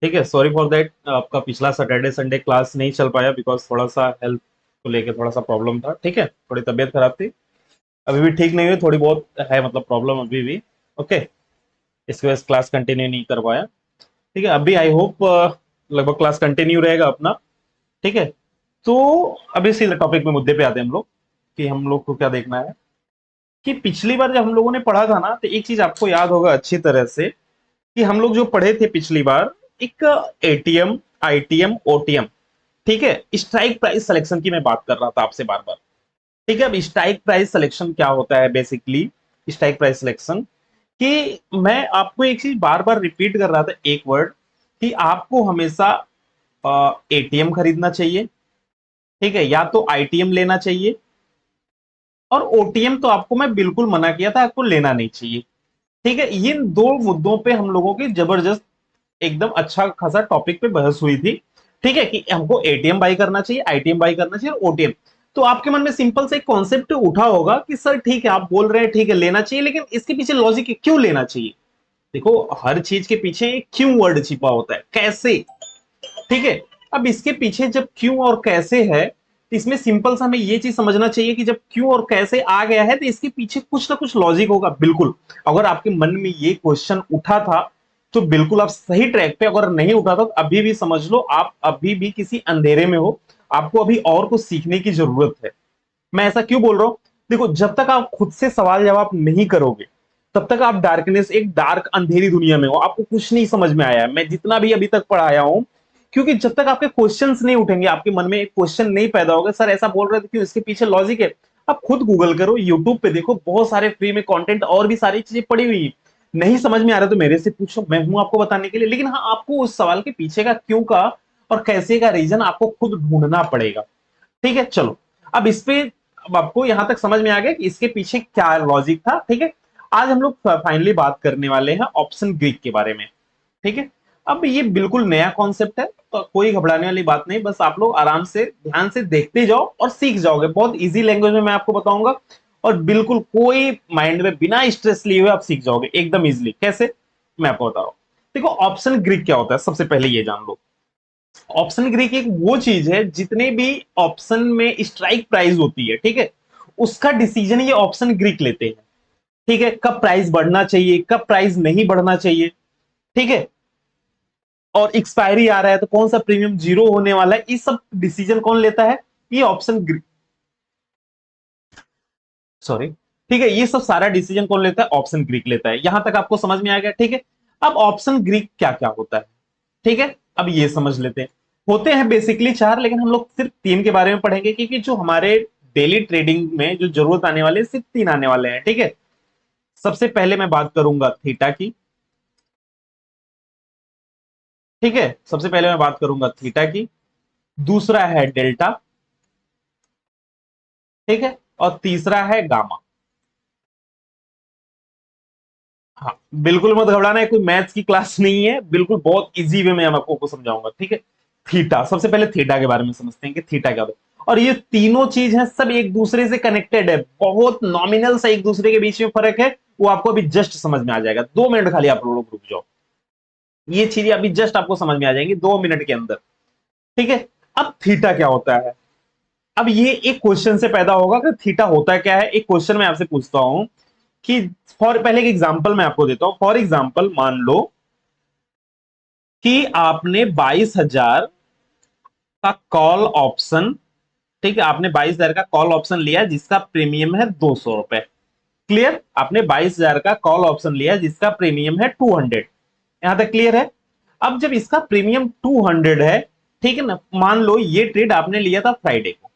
ठीक है, sorry for that, आपका पिछला सैटरडे संडे क्लास नहीं चल पाया बिकॉज थोड़ा सा हेल्थ को लेके थोड़ा सा प्रॉब्लम था। ठीक है, थोड़ी तबीयत खराब थी, अभी भी ठीक नहीं हुई, थोड़ी बहुत है मतलब प्रॉब्लम अभी भी। ओके, इसकी वजह से क्लास कंटिन्यू नहीं कर पाया। ठीक है, अभी आई होप लगभग क्लास कंटिन्यू रहेगा अपना। ठीक है, तो अभी इसी टॉपिक में मुद्दे पे आते हैं हम लोग कि हम लोग को क्या देखना है। कि पिछली बार जब हम लोगों ने पढ़ा था ना, तो एक चीज आपको याद होगा अच्छी तरह से कि हम लोग जो पढ़े थे पिछली बार, एक एटीएम, आईटीएम, ओटीएम। ठीक है, स्ट्राइक प्राइस सिलेक्शन की मैं बात कर रहा था आपसे बार बार। ठीक है, अब स्ट्राइक प्राइस सिलेक्शन क्या होता है बेसिकली, स्ट्राइक प्राइस सिलेक्शन कि मैं आपको एक चीज बार बार रिपीट कर रहा था, एक वर्ड, कि आपको हमेशा एटीएम खरीदना चाहिए। ठीक है, या तो आईटीएम लेना चाहिए, और ओटीएम तो आपको मैं बिल्कुल मना किया था, आपको लेना नहीं चाहिए। ठीक है, इन दो मुद्दों पे हम लोगों की जबरदस्त एकदम अच्छा खासा टॉपिक पे बहस हुई थी। ठीक है, कि हमको एटीएम बाई करना चाहिए, आईटीएम बाई करना चाहिए, और ओटीएम। तो आपके मन में सिंपल से एक कॉन्सेप्ट उठा होगा कि सर ठीक है, आप बोल रहे हैं ठीक है लेना चाहिए, लेकिन इसके पीछे लॉजिक क्यों लेना चाहिए। देखो, हर चीज के पीछे एक क्यों वर्ड छिपा होता है, कैसे। ठीक है, अब इसके पीछे जब क्यों और कैसे है, तो इसमें सिंपल सा हमें ये चीज समझना चाहिए कि जब क्यों और कैसे आ गया है, तो इसके पीछे कुछ ना कुछ लॉजिक होगा बिल्कुल। अगर आपके मन में ये क्वेश्चन उठा था, तो बिल्कुल आप सही ट्रैक पे। अगर नहीं उठा था, तो अभी भी समझ लो आप अभी भी किसी अंधेरे में हो, आपको अभी और कुछ सीखने की जरूरत है। मैं ऐसा क्यों बोल रहा हूं, देखो, जब तक आप खुद से सवाल जवाब नहीं करोगे, तब तक आप डार्कनेस, एक डार्क अंधेरी दुनिया में हो, आपको कुछ नहीं समझ में आया है, मैं जितना भी अभी तक पढ़ाया हूं। क्योंकि जब तक आपके क्वेश्चंस नहीं उठेंगे, आपके मन में एक क्वेश्चन नहीं पैदा होगा, सर ऐसा बोल रहे थे क्यों, इसके पीछे लॉजिक है। आप खुद गूगल करो, यूट्यूब पे देखो, बहुत सारे फ्री में कंटेंट और भी सारी चीजें पड़ी हुई है। नहीं समझ में आ रहा तो मेरे से पूछो, मैं हूं आपको बताने के लिए। लेकिन हाँ, आपको उस सवाल के पीछे का क्यों का और कैसे का रीजन आपको खुद ढूंढना पड़ेगा। ठीक है, चलो, अब इस पे, अब आपको यहां तक समझ में आ गया कि इसके पीछे क्या लॉजिक था। ठीक है, आज हम लोग फाइनली बात करने वाले हैं ऑप्शन ग्रीक के बारे में। ठीक है, अब ये बिल्कुल नया कॉन्सेप्ट है, तो कोई घबराने वाली बात नहीं, बस आप लोग आराम से ध्यान से देखते जाओ और सीख जाओगे, बहुत इजी लैंग्वेज में मैं आपको बताऊंगा। और बिल्कुल कोई माइंड में बिना स्ट्रेस लिए हुए आप सीख जाओगे एकदम इजिली। कैसे, मैं आपको बता रहा हूं। देखो, ऑप्शन ग्रीक क्या होता है, सबसे पहले ये जान लो। ऑप्शन ग्रीक एक वो चीज है, जितने भी ऑप्शन में स्ट्राइक प्राइस होती है, ठीक है, उसका डिसीजन ये ऑप्शन ग्रीक लेते हैं। ठीक है, कब प्राइस बढ़ना चाहिए, कब प्राइस नहीं बढ़ना चाहिए। ठीक है, और एक्सपायरी आ रहा है तो कौन सा प्रीमियम जीरो होने वाला है, ये सब डिसीजन कौन लेता है, ये ऑप्शन ग्रीक, सॉरी। ठीक है, ये सब सारा डिसीजन कौन लेता है, ऑप्शन ग्रीक लेता है। यहां तक आपको समझ में आ गया। ठीक है, अब ऑप्शन ग्रीक क्या क्या होता है, ठीक है, अब ये समझ लेते हैं। होते हैं बेसिकली चार, लेकिन हम लोग सिर्फ तीन के बारे में पढ़ेंगे, क्योंकि जो हमारे डेली ट्रेडिंग में जो जरूरत आने वाले हैं, सिर्फ तीन आने वाले हैं। ठीक है, सबसे पहले मैं बात करूंगा थीटा की। ठीक है, सबसे पहले मैं बात करूंगा थीटा की। दूसरा है डेल्टा। ठीक है, और तीसरा है गामा। हाँ, बिल्कुल मत घबराना है, कोई मैथ्स की क्लास नहीं है, बिल्कुल बहुत इजी वे में हम आपको समझाऊंगा। ठीक है, थीटा, सबसे पहले थीटा के बारे में समझते हैं कि थीटा क्या होता है। और ये तीनों चीज है, सब एक दूसरे से कनेक्टेड है, बहुत नॉमिनल सा एक दूसरे के बीच में फर्क है, वो आपको अभी जस्ट समझ में आ जाएगा। 2 मिनट खाली आप लोग रुक जाओ, ये चीजें अभी जस्ट आपको समझ में आ जाएंगी 2 मिनट के अंदर। ठीक है, अब थीटा क्या होता है। अब ये एक क्वेश्चन से पैदा होगा कि थीटा होता क्या है। एक क्वेश्चन मैं आपसे पूछता हूं कि, फॉर, पहले एक एग्जांपल मैं आपको देता हूं। फॉर एग्जांपल, मान लो कि आपने 22,000 का कॉल ऑप्शन, ठीक है, आपने 22,000 का कॉल ऑप्शन लिया जिसका प्रीमियम है 200 रुपए। क्लियर, आपने 22,000 का कॉल ऑप्शन लिया जिसका प्रीमियम है 200। यहां तक क्लियर है। अब जब इसका प्रीमियम 200 है, ठीक है ना, मान लो ये ट्रेड आपने लिया था फ्राइडे को।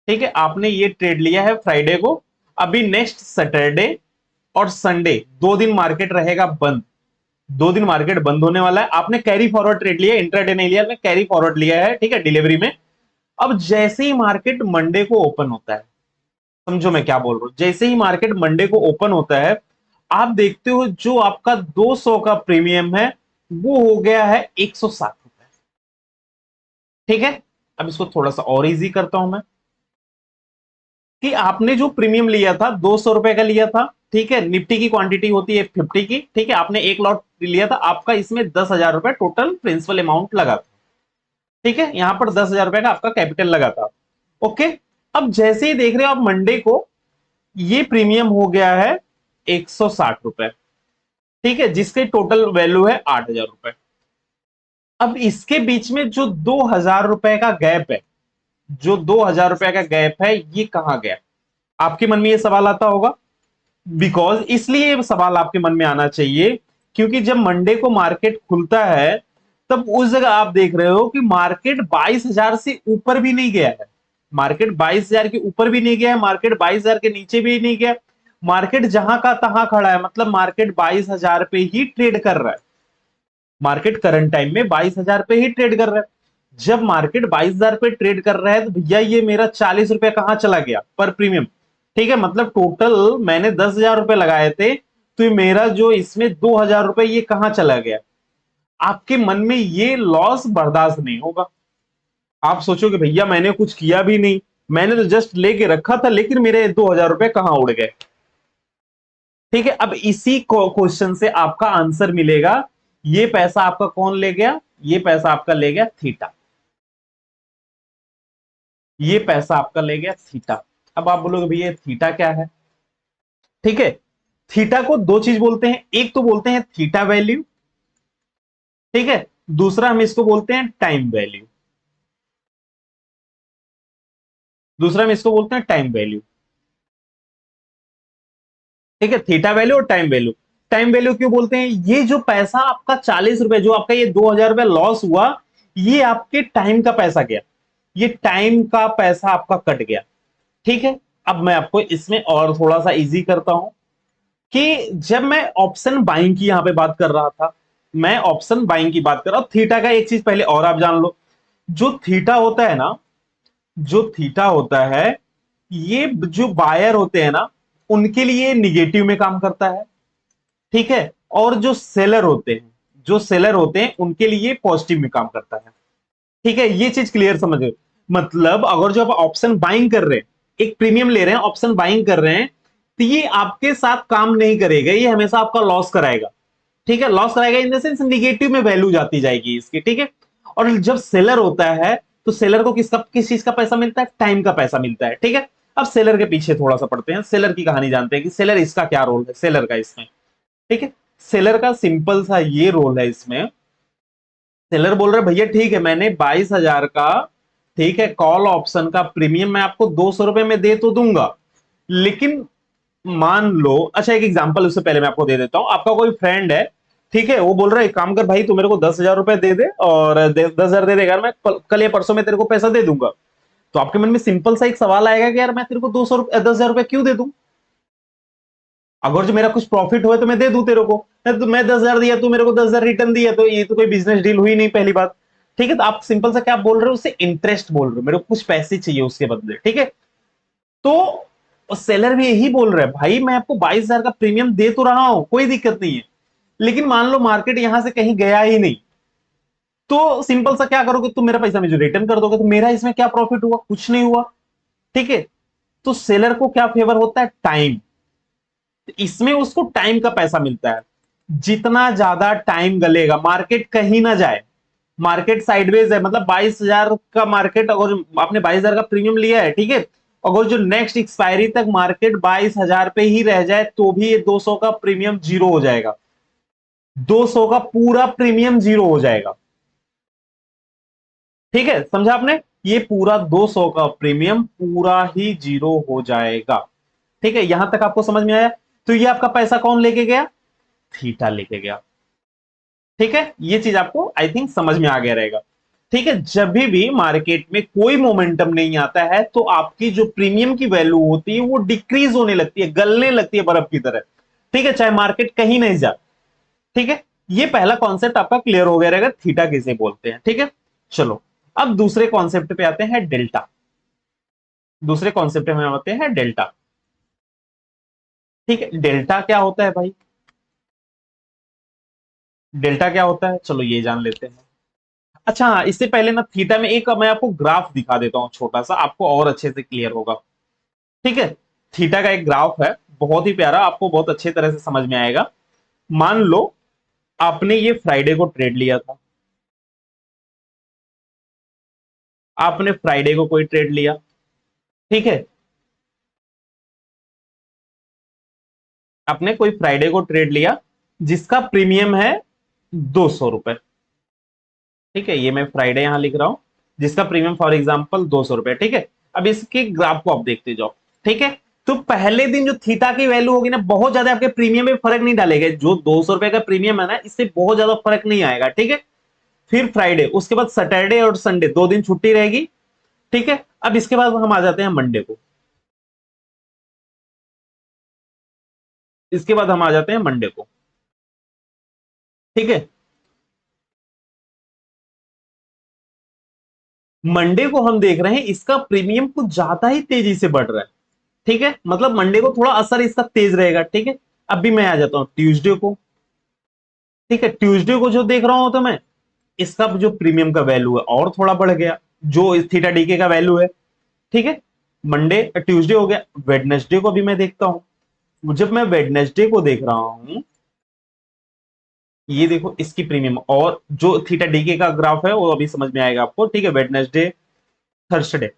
ठीक है, आपने ये ट्रेड लिया है फ्राइडे को। अभी नेक्स्ट सैटरडे और संडे 2 दिन मार्केट रहेगा बंद। 2 दिन मार्केट बंद होने वाला है। आपने कैरी फॉरवर्ड ट्रेड लिया, इंट्राडे नहीं लिया, आपने कैरी फॉरवर्ड लिया है। ठीक है, डिलीवरी में। अब जैसे ही मार्केट मंडे को ओपन होता है, समझो मैं क्या बोल रहा हूं, जैसे ही मार्केट मंडे को ओपन होता है, आप देखते हो जो आपका 200 का प्रीमियम है, वो हो गया है 160 रुपए। ठीक है, अब इसको थोड़ा सा और इजी करता हूं मैं, कि आपने जो प्रीमियम लिया था 200 रुपए का लिया था, ठीक है, निफ्टी की क्वांटिटी होती है 50 की, ठीक है, आपने एक लॉट लिया था, आपका इसमें 10,000 रुपए टोटल प्रिंसिपल अमाउंट लगा था, ठीक है, यहां पर 10,000 रुपए का आपका कैपिटल लगा था। ओके, अब जैसे ही देख रहे हो आप मंडे को, ये प्रीमियम हो गया है 160 रुपए, ठीक है, जिसके टोटल वैल्यू है 8,000 रुपए। अब इसके बीच में जो 2,000 रुपए का गैप है, जो 2,000 रुपए का गैप है, ये कहां गया? आपके मन में ये सवाल आता होगा। बिकॉज इसलिए ये सवाल आपके मन में आना चाहिए क्योंकि जब मंडे को मार्केट खुलता है, तब उस जगह आप देख रहे हो कि मार्केट 22,000 से ऊपर भी नहीं गया है, मार्केट 22,000 के ऊपर भी नहीं गया है, मार्केट 22,000 के नीचे भी नहीं गया, मार्केट जहां का तहां खड़ा है, मतलब मार्केट 22,000 पे ही ट्रेड कर रहा है, मार्केट करंट टाइम में 22,000 पे ही ट्रेड कर रहा है। जब मार्केट 22,000 पे ट्रेड कर रहा है तो भैया ये मेरा 40 रुपए कहां चला गया पर प्रीमियम, ठीक है, मतलब टोटल मैंने 10,000 रुपए लगाए थे, तो मेरा जो इसमें 2,000 रुपए ये कहां चला गया? आपके मन में ये लॉस बर्दाश्त नहीं होगा। आप सोचोगे भैया मैंने कुछ किया भी नहीं, मैंने तो जस्ट लेके रखा था, लेकिन मेरे 2,000 रुपए कहां उड़ गए? ठीक है, अब इसी क्वेश्चन से आपका आंसर मिलेगा, ये पैसा आपका कौन ले गया? ये पैसा आपका ले गया थीटा, ये पैसा आपका ले गया थीटा। अब आप बोलोगे भैया थीटा क्या है? ठीक है, थीटा को दो चीज बोलते हैं, एक तो बोलते हैं थीटा वैल्यू, ठीक है, दूसरा हम इसको बोलते हैं टाइम वैल्यू, दूसरा हम इसको बोलते हैं टाइम वैल्यू, ठीक है, थीटा वैल्यू और टाइम वैल्यू। टाइम वैल्यू क्यों बोलते हैं? ये जो पैसा आपका 40 रुपए, जो आपका ये 2,000 रुपए लॉस हुआ, ये आपके टाइम का पैसा गया, ये टाइम का पैसा आपका कट गया, ठीक है। अब मैं आपको इसमें और थोड़ा सा इजी करता हूं कि जब मैं ऑप्शन बाइंग की यहां पे बात कर रहा था, मैं ऑप्शन बाइंग की बात कर रहा हूं, थीटा का एक चीज पहले और आप जान लो, जो थीटा होता है ना, जो थीटा होता है, ये जो बायर होते हैं ना, उनके लिए निगेटिव में काम करता है, ठीक है, और जो सेलर होते हैं, जो सेलर होते हैं उनके लिए पॉजिटिव में काम करता है, ठीक है, ये चीज क्लियर समझ। मतलब अगर जो आप ऑप्शन बाइंग कर रहे हैं, एक प्रीमियम ले रहे हैं, ऑप्शन बाइंग कर रहे हैं, तो ये आपके साथ काम नहीं करेगा, ये हमेशा आपका लॉस कराएगा, ठीक है, लॉस कराएगा इन द सेंस निगेटिव में वैल्यू जाती जाएगी इसकी, ठीक है। और जब सेलर होता है, तो सेलर को किस चीज का पैसा मिलता है? टाइम का पैसा मिलता है, ठीक है। अब सेलर के पीछे थोड़ा सा पढ़ते हैं, सेलर की कहानी जानते हैं कि सेलर इसका क्या रोल है, सेलर का इसमें, ठीक है। सेलर का सिंपल सा ये रोल है इसमें, सेलर बोल रहे भैया ठीक है, मैंने 22,000 का, ठीक है, कॉल ऑप्शन का प्रीमियम मैं आपको 200 रुपए में दे तो दूंगा, लेकिन मान लो, अच्छा एक एग्जांपल उससे पहले मैं आपको दे देता हूं, आपका कोई फ्रेंड है, ठीक है, वो बोल रहा है एक काम कर भाई, तू मेरे को 10,000 रुपए दे दे, और 10,000 दे देगा, मैं कल या परसों में तेरे को पैसा दे दूंगा। तो आपके मन में सिंपल सा एक सवाल आएगा कि यार मैं तेरे को 200 रुपए 10,000 रुपए क्यों दे दूं? अगर जो मेरा कुछ प्रॉफिट हुआ तो मैं दे दूं तेरे को, तो मैं 10,000 दिया, तू मेरे को 10,000 रिटर्न दिया, तो ये तो कोई बिजनेस डील हुई नहीं, पहली बात, ठीक है। तो आप सिंपल सा क्या बोल रहे हो? उससे इंटरेस्ट बोल रहे हो, मेरे को कुछ पैसे चाहिए उसके बदले, ठीक है। तो सेलर भी यही बोल रहा है, भाई मैं आपको 22,000 का प्रीमियम दे तो रहा हूं, कोई दिक्कत नहीं है, लेकिन मान लो मार्केट यहां से कहीं गया ही नहीं, तो सिंपल सा क्या करोगे? तुम मेरा पैसा मुझे रिटर्न कर दोगे, तो मेरा इसमें क्या प्रॉफिट हुआ? कुछ नहीं हुआ, ठीक है। तो सेलर को क्या फेवर होता है? टाइम, इसमें उसको टाइम का पैसा मिलता है, जितना ज्यादा टाइम गलेगा, मार्केट कहीं ना जाए, मार्केट साइडवेज है, मतलब 22,000 का मार्केट, अगर आपने 22,000 का प्रीमियम लिया है, ठीक है, अगर जो नेक्स्ट एक्सपायरी तक मार्केट 22,000 पे ही रह जाए, तो भी ये 200 का प्रीमियम जीरो हो जाएगा, 200 का पूरा प्रीमियम जीरो हो जाएगा, ठीक है, समझा आपने? ये पूरा 200 का प्रीमियम पूरा ही जीरो हो जाएगा, ठीक है, यहां तक आपको समझ में आया? तो ये आपका पैसा कौन लेके गया? थीटा लेके गया, ठीक है, ये चीज आपको आई थिंक समझ में आ गया रहेगा, ठीक है। जब भी मार्केट में कोई मोमेंटम नहीं आता है, तो आपकी जो प्रीमियम की वैल्यू होती है वो डिक्रीज होने लगती है, गलने लगती है बर्फ की तरह, ठीक है, चाहे मार्केट कहीं नहीं जा, ठीक है। ये पहला कॉन्सेप्ट आपका क्लियर हो गया रहेगा, थीटा किसे बोलते हैं, ठीक है। चलो, अब दूसरे कॉन्सेप्ट पे आते हैं, डेल्टा। दूसरे कॉन्सेप्ट में आते हैं डेल्टा, ठीक है। डेल्टा क्या होता है भाई? डेल्टा क्या होता है, चलो ये जान लेते हैं। अच्छा हाँ, इससे पहले ना थीटा में एक मैं आपको ग्राफ दिखा देता हूं छोटा सा, आपको और अच्छे से क्लियर होगा। ठीक है, थीटा का एक ग्राफ है, बहुत ही प्यारा, आपको बहुत अच्छे तरह से समझ में आएगा। मान लो आपने ये फ्राइडे को ट्रेड लिया था, आपने फ्राइडे को कोई ट्रेड लिया, ठीक है, आपने कोई फ्राइडे को ट्रेड लिया जिसका प्रीमियम है 200 रुपए। ठीक है, ये मैं फ्राइडे यहां लिख रहा हूं, जिसका प्रीमियम फॉर एग्जांपल 200 रुपए। ठीक है, अब इसके ग्राफ को आप देखते जाओ। ठीक है, तो पहले दिन जो थीटा की वैल्यू होगी ना, बहुत ज्यादा आपके प्रीमियम में फर्क नहीं डालेगा, जो 200 रुपए का प्रीमियम है ना, इससे बहुत ज्यादा फर्क नहीं आएगा। ठीक है, फिर फ्राइडे, उसके बाद सैटरडे और संडे 2 दिन छुट्टी रहेगी। ठीक है, अब इसके बाद हम आ जाते हैं मंडे को, इसके बाद हम आ जाते हैं मंडे को। ठीक है, मंडे को हम देख रहे हैं इसका प्रीमियम कुछ ज्यादा ही तेजी से बढ़ रहा है। ठीक है, मतलब मंडे को थोड़ा असर इसका तेज रहेगा। ठीक है, अब भी मैं आ जाता हूं ट्यूसडे को। ठीक है, ट्यूसडे को जो देख रहा हूं तो मैं, इसका जो प्रीमियम का वैल्यू है और थोड़ा बढ़ गया, जो इस थीटा डीके का वैल्यू है। ठीक है, मंडे ट्यूसडे हो गया। वेडनेसडे को भी मैं देखता हूं, जब मैं वेडनेसडे को देख रहा हूं, ये देखो इसकी प्रीमियम और जो थीटा डीके का ग्राफ है वो अभी समझ में आएगा आपको। ठीक है, वेडनेसडे, थर्सडे,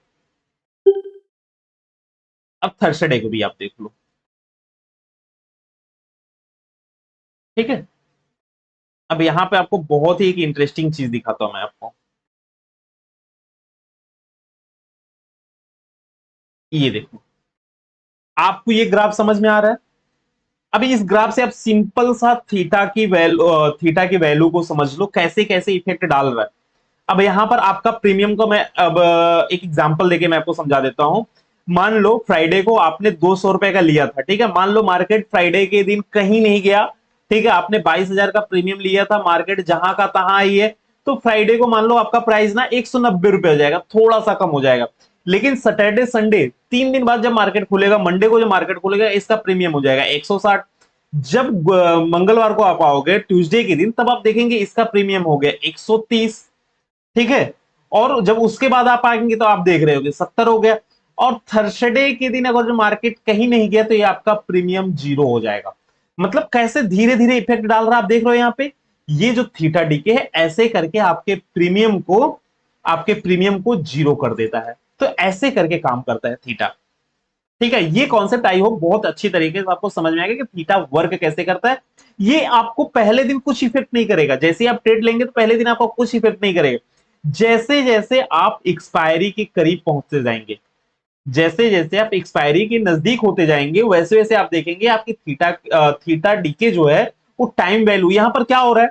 अब थर्सडे को भी आप देख लो। ठीक है, अब यहां पे आपको बहुत ही एक इंटरेस्टिंग चीज दिखाता हूं मैं आपको। ये देखो, आपको ये ग्राफ समझ में आ रहा है? अभी इस ग्राफ से आप सिंपल सा थीटा की वैल्यू को समझ लो, कैसे कैसे इफेक्ट डाल रहा है। अब यहां पर आपका प्रीमियम को मैं अब एक एग्जांपल देके मैं आपको समझा देता हूं। मान लो फ्राइडे को आपने 200 रुपए का लिया था। ठीक है, मान लो मार्केट फ्राइडे के दिन कहीं नहीं गया। ठीक है, आपने 22,000 का प्रीमियम लिया था, मार्केट जहां का तहां ही है, तो फ्राइडे को मान लो आपका प्राइस ना 190 रुपए हो जाएगा, थोड़ा सा कम हो जाएगा। लेकिन सैटरडे संडे 3 दिन बाद जब मार्केट खुलेगा, मंडे को जब मार्केट खुलेगा, इसका प्रीमियम हो जाएगा 160। जब मंगलवार को आप आओगे ट्यूसडे के दिन, तब आप देखेंगे इसका प्रीमियम हो गया 130। ठीक है, और जब उसके बाद आप आएंगे तो आप देख रहे होगे 70 हो गया। और थर्सडे के दिन अगर जो मार्केट कहीं नहीं गया तो ये आपका प्रीमियम 0 हो जाएगा। मतलब कैसे धीरे धीरे इफेक्ट डाल रहा है, आप देख रहे हो यहाँ पे। ये जो थीटा डीके है, ऐसे करके आपके प्रीमियम को 0 कर देता है। तो ऐसे करके काम करता है थीटा। ठीक है, ये कॉन्सेप्ट आई होप बहुत अच्छी तरीके से आपको समझ में आएगा कि थीटा वर्क कैसे करता है। ये आपको पहले दिन कुछ इफेक्ट नहीं करेगा, जैसे ही आप ट्रेड लेंगे तो पहले दिन आपको कुछ इफेक्ट नहीं करेगा। जैसे जैसे आप एक्सपायरी के करीब पहुंचते जाएंगे, जैसे जैसे आप एक्सपायरी के नजदीक होते जाएंगे, वैसे वैसे आप देखेंगे आपकी थीटा डीके जो है, वो टाइम वैल्यू यहां पर क्या हो रहा है,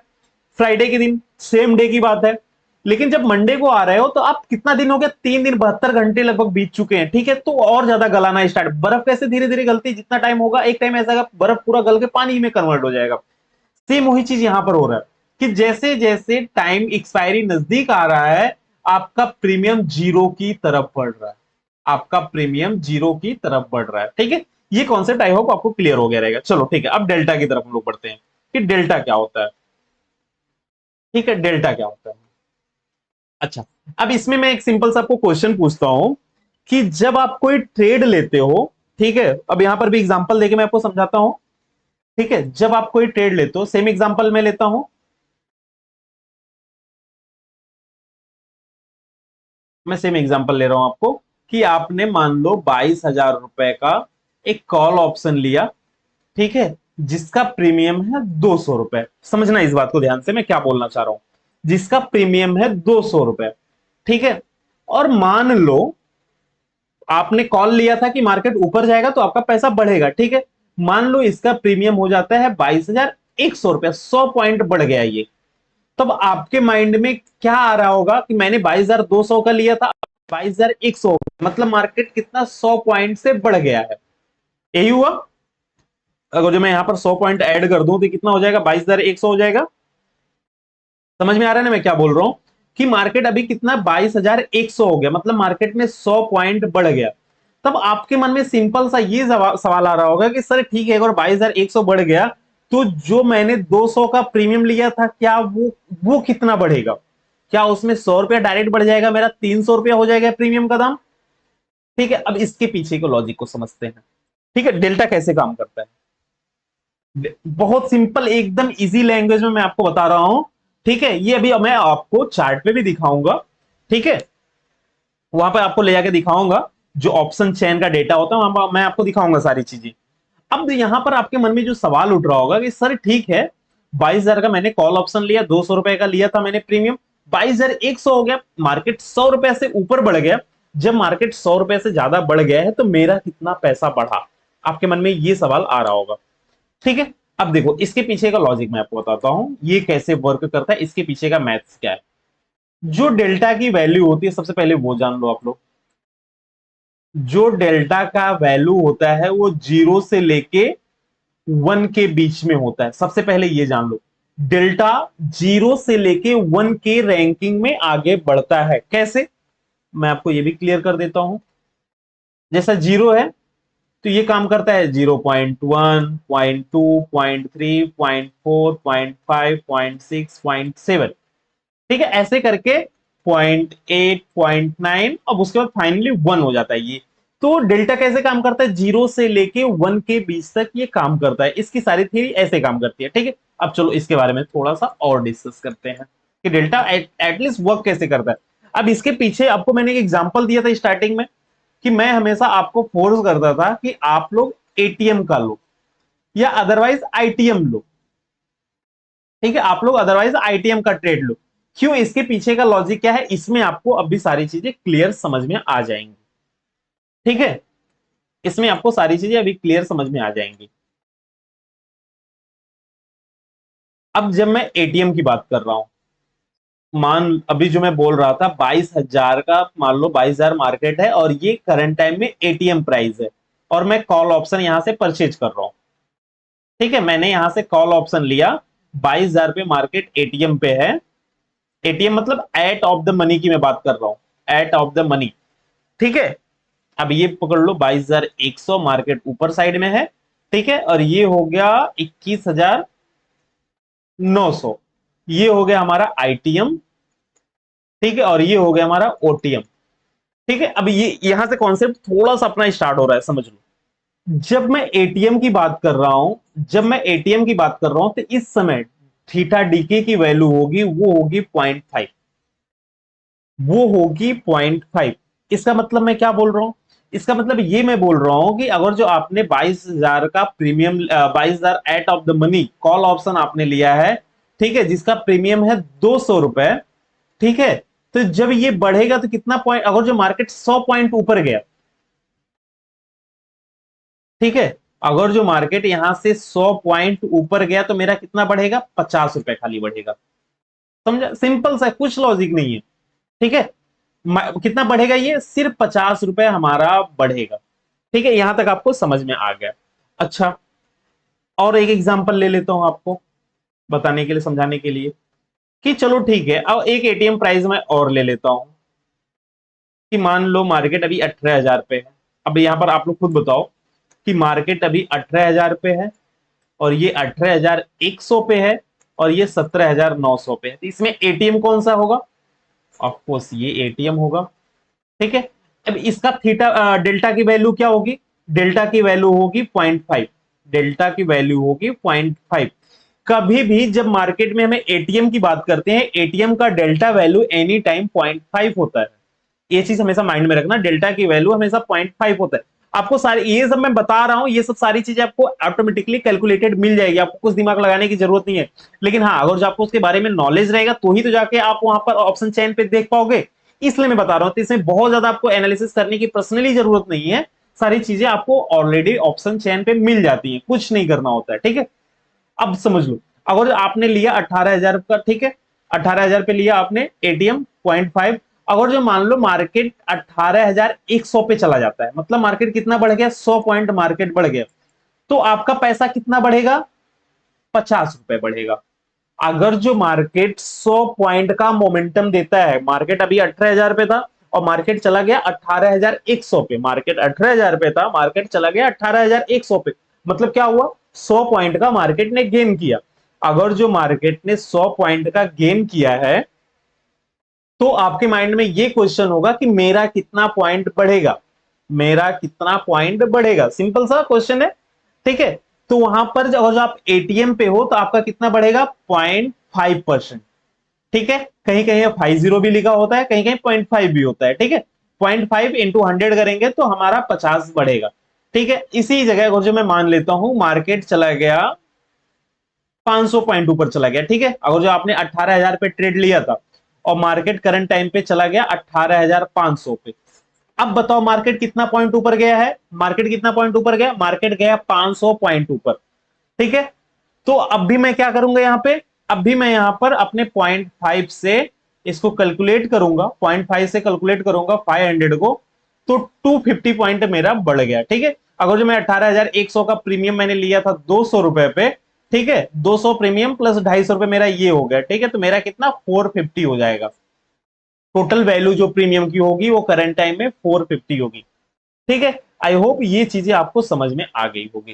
फ्राइडे के दिन सेम डे की बात है। लेकिन जब मंडे को आ रहे हो तो आप कितना दिन हो गया, 3 दिन 72 घंटे लगभग बीत चुके हैं। ठीक है, तो और ज्यादा गलाना स्टार्ट, बर्फ कैसे धीरे धीरे गलती, जितना टाइम होगा एक टाइम ऐसा बर्फ पूरा गल के पानी में कन्वर्ट हो जाएगा। सेम वही चीज यहां पर हो रहा है कि जैसे जैसे टाइम एक्सपायरी नजदीक आ रहा है, आपका प्रीमियम 0 की तरफ बढ़ रहा है, आपका प्रीमियम 0 की तरफ बढ़ रहा है। ठीक है, ये कॉन्सेप्ट आई होप आपको क्लियर हो गया रहेगा। चलो ठीक है, अब डेल्टा की तरफ हम लोग बढ़ते हैं कि डेल्टा क्या होता है। ठीक है, डेल्टा क्या होता है। अच्छा, अब इसमें मैं एक सिंपल सा आपको क्वेश्चन पूछता हूं कि जब आप कोई ट्रेड लेते हो, ठीक है, अब यहां पर भी एग्जांपल देके मैं आपको समझाता हूं। ठीक है, जब आप कोई ट्रेड लेते हो, सेम एग्जांपल मैं लेता हूं, मैं सेम एग्जांपल ले रहा हूं आपको कि आपने मान लो 22,000 रुपए का एक कॉल ऑप्शन लिया। ठीक है, जिसका प्रीमियम है 200 रुपए। समझना इस बात को ध्यान से, मैं क्या बोलना चाह रहा हूं। जिसका प्रीमियम है 200 रुपए। ठीक है, और मान लो आपने कॉल लिया था कि मार्केट ऊपर जाएगा तो आपका पैसा बढ़ेगा। ठीक है, मान लो इसका प्रीमियम हो जाता है 22,100 रुपया, 100 पॉइंट बढ़ गया ये। तब आपके माइंड में क्या आ रहा होगा कि मैंने 22,200 का लिया था, 22,100, मतलब मार्केट कितना 100 पॉइंट से बढ़ गया है। यही हुआ। अगर जो मैं यहां पर 100 पॉइंट ऐड कर दूं तो कितना हो जाएगा, 22,100 हो जाएगा। समझ में आ रहा है ना मैं क्या बोल रहा हूं, कि मार्केट अभी कितना 22,100 हो गया, मतलब मार्केट में 100 पॉइंट बढ़ गया। तब आपके मन में सिंपल सा ये सवाल आ रहा होगा कि सर ठीक है, अगर 22,100 बढ़ गया तो जो मैंने 200 का प्रीमियम लिया था, क्या वो कितना बढ़ेगा? क्या उसमें 100 रुपया डायरेक्ट बढ़ जाएगा, मेरा 300 रुपया हो जाएगा प्रीमियम का दाम? ठीक है, अब इसके पीछे के लॉजिक को समझते हैं। ठीक है, डेल्टा कैसे काम करता है, बहुत सिंपल एकदम इजी लैंग्वेज में मैं आपको बता रहा हूं। ठीक है, ये अभी मैं आपको चार्ट पे भी दिखाऊंगा। ठीक है, वहां पर आपको ले जाके दिखाऊंगा, जो ऑप्शन चेन का डेटा होता है वहां पर मैं आपको दिखाऊंगा सारी चीजें। अब यहां पर आपके मन में जो सवाल उठ रहा होगा कि सर ठीक है, 22,000 का मैंने कॉल ऑप्शन लिया, 200 रुपए का लिया था मैंने प्रीमियम, 22,100 हो गया, मार्केट 100 रुपए से ऊपर बढ़ गया। जब मार्केट 100 रुपए से ज्यादा बढ़ गया है तो मेरा कितना पैसा बढ़ा, आपके मन में ये सवाल आ रहा होगा। ठीक है, अब देखो इसके पीछे का लॉजिक मैं आपको बताता हूं, ये कैसे वर्क करता है, इसके पीछे का मैथ्स क्या है। जो डेल्टा की वैल्यू होती है, सबसे पहले वो जान लो आप लोग। जो डेल्टा का वैल्यू होता है वो 0 से लेके 1 के बीच में होता है, सबसे पहले ये जान लो। डेल्टा 0 से लेके 1 के रैंकिंग में आगे बढ़ता है, कैसे, मैं आपको ये भी क्लियर कर देता हूं। जैसा 0 है तो ये काम करता है 0.1, 0.2, 0.3, 0.4, 0.5, 0.6, 0.7। ठीक है, ऐसे करके 0.8, 0.9, अब उसके बाद फाइनली 1 हो जाता है ये। तो डेल्टा कैसे काम करता है, 0 से लेके 1 के बीच तक ये काम करता है, इसकी सारी थ्योरी ऐसे काम करती है। ठीक है, अब चलो इसके बारे में थोड़ा सा और डिस्कस करते हैं कि डेल्टा एटलीस्ट वर्क कैसे करता है। अब इसके पीछे आपको मैंने एक एग्जांपल दिया था स्टार्टिंग में, कि मैं हमेशा आपको फोर्स करता था कि आप लोग एटीएम का लो या अदरवाइज आईटीएम लो। ठीक है, आप लोग अदरवाइज आईटीएम का ट्रेड लो। क्यों, इसके पीछे का लॉजिक क्या है, इसमें आपको अभी सारी चीजें क्लियर समझ में आ जाएंगी। ठीक है, इसमें आपको सारी चीजें अभी क्लियर समझ में आ जाएंगी। अब जब मैं एटीएम की बात कर रहा हूं, मान अभी जो मैं बोल रहा था 22,000 का, मान लो 22,000 मार्केट है और ये करंट टाइम में एटीएम प्राइस है, और मैं कॉल ऑप्शन यहां से परचेज कर रहा हूं। ठीक है, मैंने यहां से कॉल ऑप्शन लिया, 22,000 पे मार्केट एटीएम पे है। एटीएम मतलब एट ऑफ द मनी की मैं बात कर रहा हूं, एट ऑफ द मनी। ठीक है, अब ये पकड़ लो 22,100 मार्केट ऊपर साइड में है। ठीक है, और ये हो गया 21,900, ये हो गया हमारा आईटीएम। ठीक है, और ये हो गया हमारा ओटीएम। ठीक है, अब ये यहां से कॉन्सेप्ट थोड़ा सा अपना स्टार्ट हो रहा है, समझ लो। जब मैं एटीएम की बात कर रहा हूं, जब मैं एटीएम की बात कर रहा हूं तो इस समय थीटा डीके की वैल्यू होगी, वो होगी 0.5, वो होगी 0.5। इसका मतलब मैं क्या बोल रहा हूं, इसका मतलब ये मैं बोल रहा हूं कि अगर जो आपने 22,000 का premium, 22,000 at of the money call option आपने लिया है, ठीक है, जिसका प्रीमियम है 200 रुपए। ठीक है, तो जब ये बढ़ेगा तो कितना पॉइंट, अगर जो मार्केट 100 पॉइंट ऊपर गया, ठीक है, अगर जो मार्केट यहां से 100 पॉइंट ऊपर गया तो मेरा कितना बढ़ेगा, 50 रुपए खाली बढ़ेगा। समझा, सिंपल सा, कुछ लॉजिक नहीं है। ठीक है, कितना बढ़ेगा, ये सिर्फ 50 रुपए हमारा बढ़ेगा। ठीक है, यहां तक आपको समझ में आ गया। अच्छा, और एक एग्जांपल ले लेता हूं आपको बताने के लिए, समझाने के लिए, कि चलो ठीक है, अब एक एटीएम प्राइस में और ले लेता हूं, कि मान लो मार्केट अभी 18,000 पे है। अब यहां पर आप लोग खुद बताओ कि मार्केट अभी 18,000 पे है, और ये 18,100 पे है, और ये 17,900 पे है, तो इसमें एटीएम कौन सा होगा, ऑफकोर्स ये एटीएम होगा। ठीक है, अब इसका थीटा डेल्टा की वैल्यू क्या होगी, डेल्टा की वैल्यू होगी 0.5, डेल्टा की वैल्यू होगी 0.5। कभी भी जब मार्केट में हमें एटीएम की बात करते हैं, एटीएम का डेल्टा वैल्यू एनी टाइम 0.5 होता है। ये चीज हमेशा माइंड में रखना, डेल्टा की वैल्यू हमेशा 0.5 होता है। आपको सारी ये सब मैं बता रहा हूं, ये सब सारी चीजें आपको ऑटोमेटिकली कैलकुलेटेड मिल जाएगी, आपको कुछ दिमाग लगाने की जरूरत नहीं है। लेकिन हाँ, अगर जो आपको उसके बारे में नॉलेज रहेगा तो ही तो जाके आप वहां पर ऑप्शन चेन पे देख पाओगे। इसलिए मैं बता रहा हूं, तो इसमें बहुत ज्यादा आपको एनालिसिस करने की पर्सनली जरूरत नहीं है, सारी चीजें आपको ऑलरेडी ऑप्शन चेन पे मिल जाती है, कुछ नहीं करना होता है। ठीक है, अब समझ लो, अगर आपने लिया 18,000 का, ठीक है, 18,000 पे लिया आपने एटीएम 0.5, अगर जो मान लो मार्केट 18,100 पे चला जाता है, मतलब मार्केट कितना बढ़ गया, 100 पॉइंट मार्केट बढ़ गया, तो आपका पैसा कितना बढ़ेगा, 50 रुपए बढ़ेगा। अगर जो मार्केट 100 पॉइंट का मोमेंटम देता है, मार्केट अभी 18,000 पे था और मार्केट चला गया 18,100 पे, मार्केट 18,000 पे था, मार्केट चला गया 18,100 पे, मतलब क्या हुआ, 100 पॉइंट का मार्केट ने गेन किया। अगर जो मार्केट ने 100 पॉइंट का गेन किया है, तो आपके माइंड में ये क्वेश्चन होगा कि मेरा कितना पॉइंट बढ़ेगा। मेरा कितना पॉइंट बढ़ेगा, सिंपल सा क्वेश्चन है, ठीक है। तो वहां पर जब आप एटीएम पे हो तो आपका कितना बढ़ेगा, 0.5%, ठीक है। कहीं कहीं 50 भी लिखा होता है, कहीं कहीं 0.5 भी होता है, ठीक है। 0.5 इंटू 100 करेंगे तो हमारा 50 बढ़ेगा, ठीक है। इसी जगह अगर जो मैं मान लेता हूं मार्केट चला गया 500 पॉइंट ऊपर चला गया, ठीक है। अगर जो आपने 18,000 पे ट्रेड लिया था और मार्केट करंट टाइम पे चला गया 18,500 पे, अब बताओ मार्केट कितना पॉइंट ऊपर गया है, मार्केट कितना पॉइंट ऊपर गया, मार्केट गया 500 पॉइंट ऊपर, ठीक है। तो अब भी मैं क्या करूंगा यहां पे, अब भी मैं यहां पर अपने 0.5 से इसको कैलकुलेट करूंगा, 0.5 से कैलकुलेट करूंगा 500 को, तो 250 पॉइंट मेरा बढ़ गया, ठीक है। अगर जो मैं 18,100 का प्रीमियम मैंने लिया था 200 रुपए पे, ठीक है, 200 प्रीमियम प्लस 250 रुपए मेरा ये हो गया, ठीक है। तो मेरा कितना 450 हो जाएगा, टोटल वैल्यू जो प्रीमियम की होगी वो करंट टाइम में 450 होगी, ठीक है। आई होप ये चीजें आपको समझ में आ गई होगी,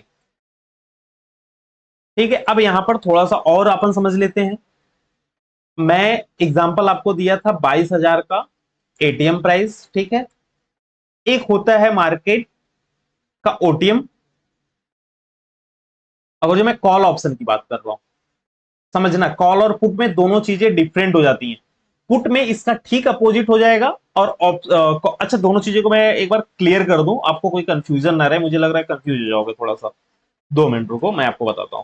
ठीक है। अब यहां पर थोड़ा सा और अपन समझ लेते हैं। मैं एग्जांपल आपको दिया था 22,000 का एटीएम प्राइस, ठीक है। एक होता है मार्केट का ओटीएम, अगर जो मैं कॉल ऑप्शन की बात कर रहा हूं, समझना कॉल और पुट में दोनों चीजें डिफरेंट हो जाती हैं। पुट में इसका ठीक अपोजिट हो जाएगा, और अच्छा दोनों चीजों को मैं एक बार क्लियर कर दूं, आपको कोई कंफ्यूजन ना रहे, मुझे लग रहा है कंफ्यूज हो जाओगे थोड़ा सा। 2 मिनट रुको, मैं आपको बताता हूं।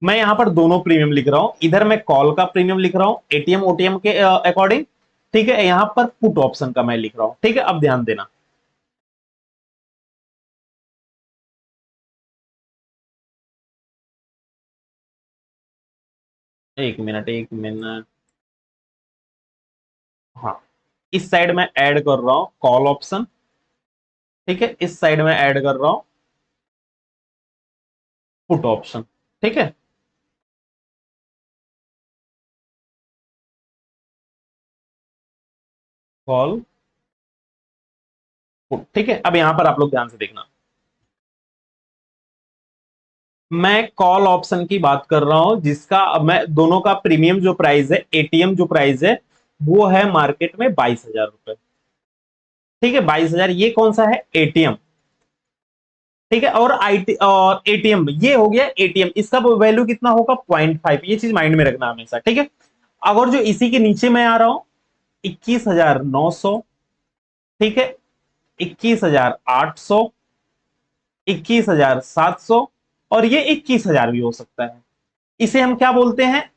मैं यहां पर दोनों प्रीमियम लिख रहा हूं, इधर मैं कॉल का प्रीमियम लिख रहा हूं एटीएम ओटीएम के अकॉर्डिंग, ठीक है। यहां पर पुट ऑप्शन का मैं लिख रहा हूं, ठीक है। अब ध्यान देना, एक मिनट एक मिनट, हाँ। इस साइड में ऐड कर रहा हूं कॉल ऑप्शन, ठीक है। इस साइड में ऐड कर रहा हूं पुट ऑप्शन, ठीक है। कॉल पुट, ठीक है। अब यहां पर आप लोग ध्यान से देखना, मैं कॉल ऑप्शन की बात कर रहा हूं जिसका मैं दोनों का प्रीमियम जो प्राइस है, एटीएम जो प्राइस है वो है मार्केट में 22,000 रुपए, ठीक है। 22,000 ये कौन सा है, एटीएम, ठीक है। और आईटी और एटीएम ये हो गया एटीएम, इसका वैल्यू कितना होगा 0.5, ये चीज माइंड में रखना हमेशा, ठीक है। अगर जो इसी के नीचे मैं आ रहा हूं 21,900, ठीक है, 21,800, 21,700, और ये 21,000 भी हो सकता है। इसे हम क्या बोलते हैं,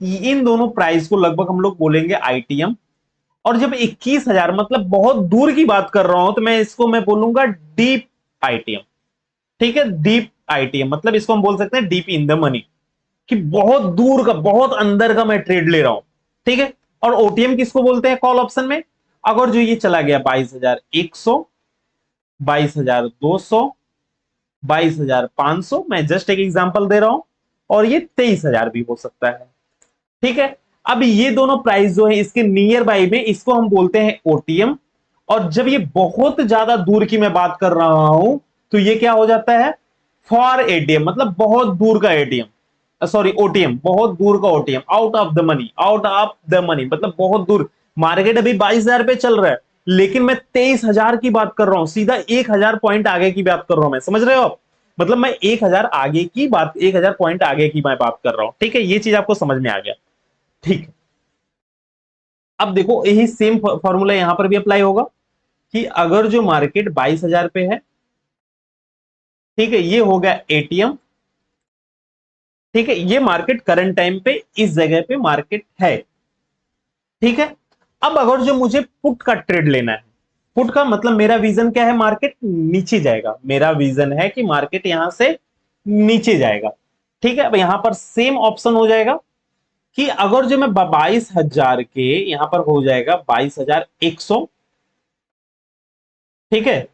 इन दोनों प्राइस को लगभग हम लोग बोलेंगे आईटीएम। और जब 21,000 मतलब बहुत दूर की बात कर रहा हूं तो मैं इसको मैं बोलूंगा डीप आईटीएम, ठीक है। डीप आईटीएम मतलब इसको हम बोल सकते हैं डीप इन द मनी, कि बहुत दूर का बहुत अंदर का मैं ट्रेड ले रहा हूं, ठीक है। और ओटीएम किसको बोलते हैं कॉल ऑप्शन में, अगर जो ये चला गया 22,100, 22,200, 22,500, मैं जस्ट एक एग्जांपल दे रहा हूं, और ये 23,000 भी हो सकता है, ठीक है। अब ये दोनों प्राइस जो है इसके नियर बाई में, इसको हम बोलते हैं ओटीएम। और जब ये बहुत ज्यादा दूर की मैं बात कर रहा हूं तो ये क्या हो जाता है, फॉर एटीएम, मतलब बहुत दूर का एटीएम, सॉरी ओटीएम, बहुत दूर का OTM, out of the money, out of the money मतलब बहुत दूर। मार्केट अभी 22,000 पे चल रहा है, लेकिन मैं 23,000 की बात कर रहा हूं, सीधा 1,000 पॉइंट आगे की बात कर रहा हूं मैं, समझ रहे हो आप। मतलब मैं 1,000 आगे की बात, 1,000 पॉइंट आगे की मैं बात कर रहा हूं, ठीक है। ये चीज आपको समझ में आ गया, ठीक। अब देखो यही सेम फॉर्मूला यहां पर भी अप्लाई होगा, कि अगर जो मार्केट 22,000 पे है, ठीक है, ये हो गया एटीएम, ठीक है। ये मार्केट करंट टाइम पे इस जगह पे मार्केट है, ठीक है। अब अगर जो मुझे पुट का ट्रेड लेना है, पुट का मतलब मेरा विजन क्या है, मार्केट नीचे जाएगा, मेरा विजन है कि मार्केट यहां से नीचे जाएगा, ठीक है। अब यहां पर सेम ऑप्शन हो जाएगा, कि अगर जो मैं 22,000 के यहां पर हो जाएगा 22,100, ठीक है,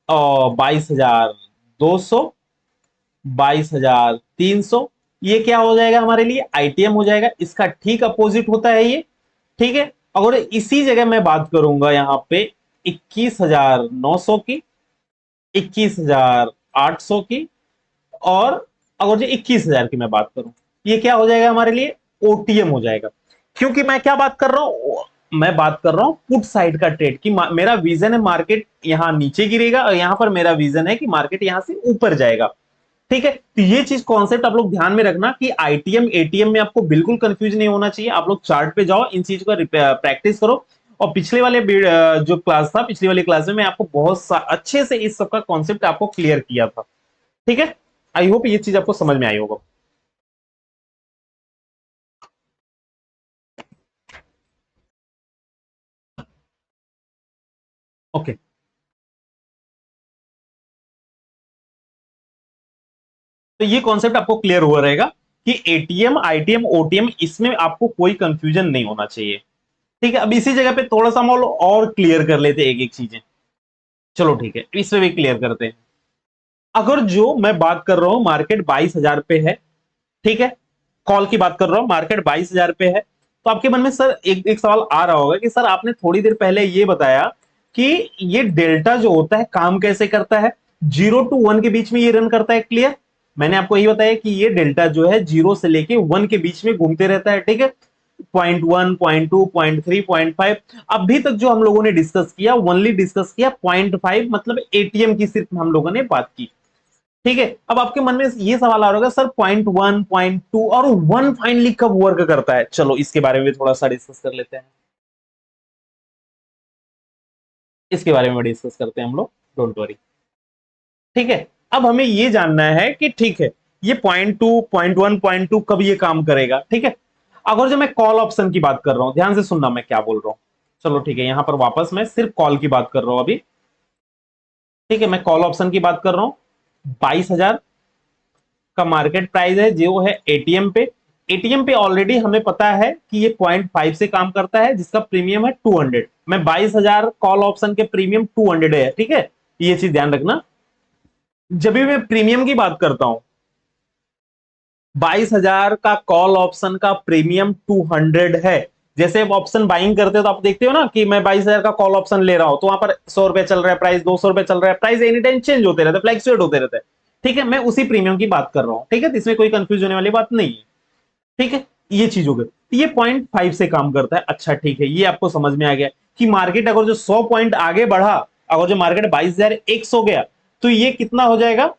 और 22,200, 22,300, ये क्या हो जाएगा हमारे लिए, आईटीएम हो जाएगा, इसका ठीक अपोजिट होता है ये, ठीक है। अगर इसी जगह मैं बात करूंगा यहां पे 21,900 की, 21,800 की, और अगर जो 21,000 की मैं बात करूं, ये क्या हो जाएगा हमारे लिए, ओटीएम हो जाएगा। क्योंकि मैं क्या बात कर रहा हूं, मैं बात कर रहा हूं पुट साइड का ट्रेड कि मेरा विजन है मार्केट यहां नीचे गिरेगा और यहां पर मेरा विजन है कि मार्केट यहां से ऊपर जाएगा। ठीक है, तो ये चीज कॉन्सेप्ट आप लोग ध्यान में रखना कि आईटीएम एटीएम में आपको बिल्कुल कंफ्यूज नहीं होना चाहिए। आप लोग चार्ट पे जाओ, इन चीज का प्रैक्टिस करो। और पिछले वाले जो क्लास था, पिछली वाली क्लास में मैं आपको बहुत अच्छे से इस सब का कॉन्सेप्ट आपको क्लियर किया था। ठीक है, आई होप ये चीज आपको समझ में आई होगा। ओके, तो ये कॉन्सेप्ट आपको क्लियर हुआ रहेगा कि एटीएम आईटीएम ओटीएम इसमें आपको कोई कंफ्यूजन नहीं होना चाहिए। ठीक है, अब इसी जगह पे थोड़ा सा हम लोग और क्लियर कर लेते हैं एक एक चीजें। चलो ठीक है, इसमें भी क्लियर करते हैं। अगर जो मैं बात कर रहा हूं मार्केट 22,000 पे है, ठीक है, कॉल की बात कर रहा हूं, मार्केट 22,000 पे है, तो आपके मन में सर एक एक सवाल आ रहा होगा कि सर आपने थोड़ी देर पहले ये बताया कि ये डेल्टा जो होता है काम कैसे करता है, 0 to 1 के बीच में ये रन करता है। क्लियर, मैंने आपको यही बताया कि ये डेल्टा जो है 0 से लेके 1 के बीच में घूमते रहता है। ठीक है, 0.1 0.2 0.3 0.5, अभी तक जो हम लोगों ने डिस्कस किया ओनली डिस्कस किया 0.5, मतलब एटीएम की सिर्फ हम लोगों ने बात की। ठीक है, अब आपके मन में ये सवाल आ रहा होगा सर 0.1 0.2 और 1 फाइनली कब वर्क करता है। चलो इसके बारे में थोड़ा सा डिस्कस कर लेते हैं, इसके बारे में डिस्कस करते हैं हम लोग, डोंट वरी। ठीक है, अब हमें ये जानना है कि ठीक है ये 0.2 0.1 0.2 कब ये काम करेगा। ठीक है, अगर जो मैं कॉल ऑप्शन की बात कर रहा हूं, ध्यान से सुनना मैं क्या बोल रहा हूं। चलो ठीक है, यहां पर वापस मैं सिर्फ कॉल की बात कर रहा हूं अभी। ठीक है, मैं कॉल ऑप्शन की बात कर रहा हूं, 22,000 का मार्केट प्राइस है जो है एटीएम पे। एटीएम पे ऑलरेडी हमें पता है कि ये 0.5 से काम करता है जिसका प्रीमियम है 200। मैं 22,000 कॉल ऑप्शन के प्रीमियम 200 है। ठीक है, ये चीज ध्यान रखना। जब भी मैं प्रीमियम की बात करता हूं, 22,000 का कॉल ऑप्शन का प्रीमियम 200 है। जैसे आप ऑप्शन बाइंग करते हो तो आप देखते हो ना कि मैं 22,000 का कॉल ऑप्शन ले रहा हूं, तो वहां पर 100 रुपए चल रहा है प्राइस, 200 रुपए चल रहा है प्राइस, एनी टाइम चेंज होते रहते हैं, फ्लैक्चुएट होते रहते हैं। ठीक है, मैं उसी प्रीमियम की बात कर रहा हूं। ठीक है, तो इसमें कोई कंफ्यूज होने वाली बात नहीं है। ठीक है, ये चीज हो गई, तो ये 0.5 से काम करता है। अच्छा ठीक है, ये आपको समझ में आ गया कि मार्केट अगर जो 100 पॉइंट आगे बढ़ा, अगर जो मार्केट 22,100 हो गया, तो ये कितना हो जाएगा,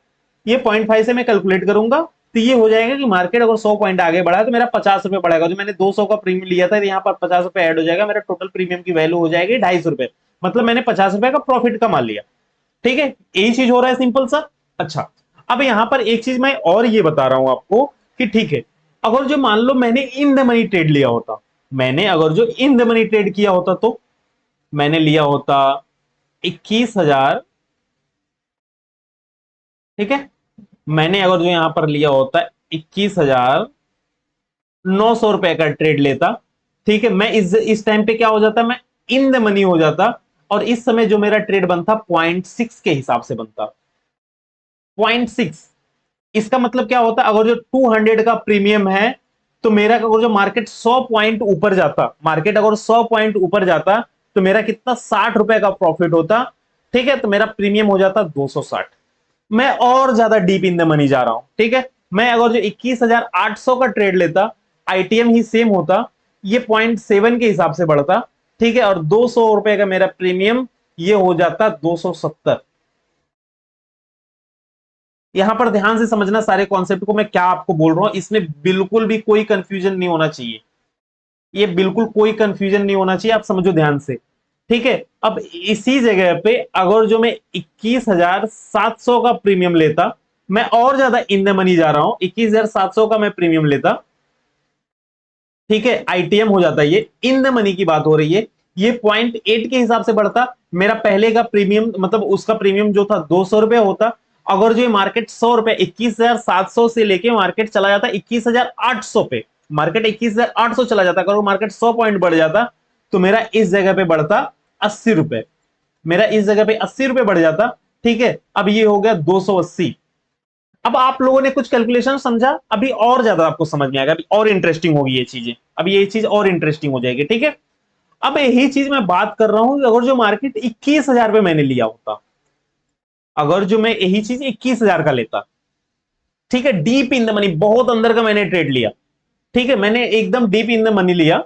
ये 0.5 से मैं कैलकुलेट करूंगा, तो ये हो जाएगा कि मार्केट अगर 100 पॉइंट आगे बढ़ा तो मेरा 50 रुपए बढ़ेगा। जो मैंने 200 का प्रीमियम लिया था, यहाँ पर 50 रुपए ऐड हो जाएगा, मेरा टोटल प्रीमियम की वैल्यू हो जाएगी 250 रुपए, मतलब मैंने 50 रुपए का प्रॉफिट कमा लिया। ठीक है, यही चीज हो रहा है सिंपल सा। अच्छा, अब यहां पर एक चीज मैं और ये बता रहा हूं आपको कि ठीक है, अगर जो मान लो मैंने इन द मनी ट्रेड लिया होता, मैंने अगर जो इन द मनी ट्रेड किया होता, तो मैंने लिया होता 21,000। ठीक है, मैंने अगर जो यहां पर लिया होता 21,900 रुपए का ट्रेड लेता। ठीक है, मैं इस टाइम पे क्या हो जाता, मैं इन द मनी हो जाता, और इस समय जो मेरा ट्रेड बनता 0.6 के हिसाब से बनता, 0.6। इसका मतलब क्या होता, अगर जो 200 का प्रीमियम है, तो मेरा अगर जो मार्केट 100 पॉइंट ऊपर जाता, मार्केट अगर 100 पॉइंट ऊपर जाता, तो मेरा कितना 60 रुपए का प्रॉफिट होता। ठीक है, तो मेरा प्रीमियम हो जाता 260। मैं और ज्यादा डीप इन द मनी जा रहा हूं। ठीक है, मैं अगर जो 21,800 का ट्रेड लेता, आईटीएम ही सेम होता, ये 0.7 के हिसाब से बढ़ता। ठीक है, और 200 रुपए का मेरा प्रीमियम, ये हो जाता 270। यहां पर ध्यान से समझना सारे कॉन्सेप्ट को, मैं क्या आपको बोल रहा हूं, इसमें बिल्कुल भी कोई कंफ्यूजन नहीं होना चाहिए। ये बिल्कुल कोई कंफ्यूजन नहीं होना चाहिए, आप समझो ध्यान से। ठीक है, अब इसी जगह पे अगर जो मैं 21,700 का प्रीमियम लेता, मैं और ज्यादा इन द मनी जा रहा हूं, 21,700 का मैं प्रीमियम लेता। ठीक है, आईटीएम हो जाता है, ये इन द मनी की बात हो रही है, ये 0.8 के हिसाब से बढ़ता। मेरा पहले का प्रीमियम, मतलब उसका प्रीमियम जो था 200 रुपए होता। अगर जो मार्केट 100 रुपए, 21,700 से लेके मार्केट चला जाता 21,800 पे, मार्केट 21,800 चला जाता, अगर वो मार्केट 100 पॉइंट बढ़ जाता, तो मेरा इस जगह पे बढ़ता 80 रुपए, मेरा इस जगह पे 80 रुपए बढ़ जाता। ठीक है, अब ये हो गया 280। अब आप लोगों ने कुछ कैलकुलेशन समझा, अभी और ज्यादा आपको समझ में आएगा, अभी और इंटरेस्टिंग होगी ये चीजें, अभी ये चीज और इंटरेस्टिंग हो जाएगी। ठीक है, अब यही चीज मैं बात कर रहा हूं कि अगर जो मार्केट 21,000 पे मैंने लिया होता, अगर जो मैं यही चीज 21,000 का लेता, ठीक है, डीप इन द मनी, बहुत अंदर का मैंने ट्रेड लिया। ठीक है, मैंने एकदम डीप इन द मनी लिया।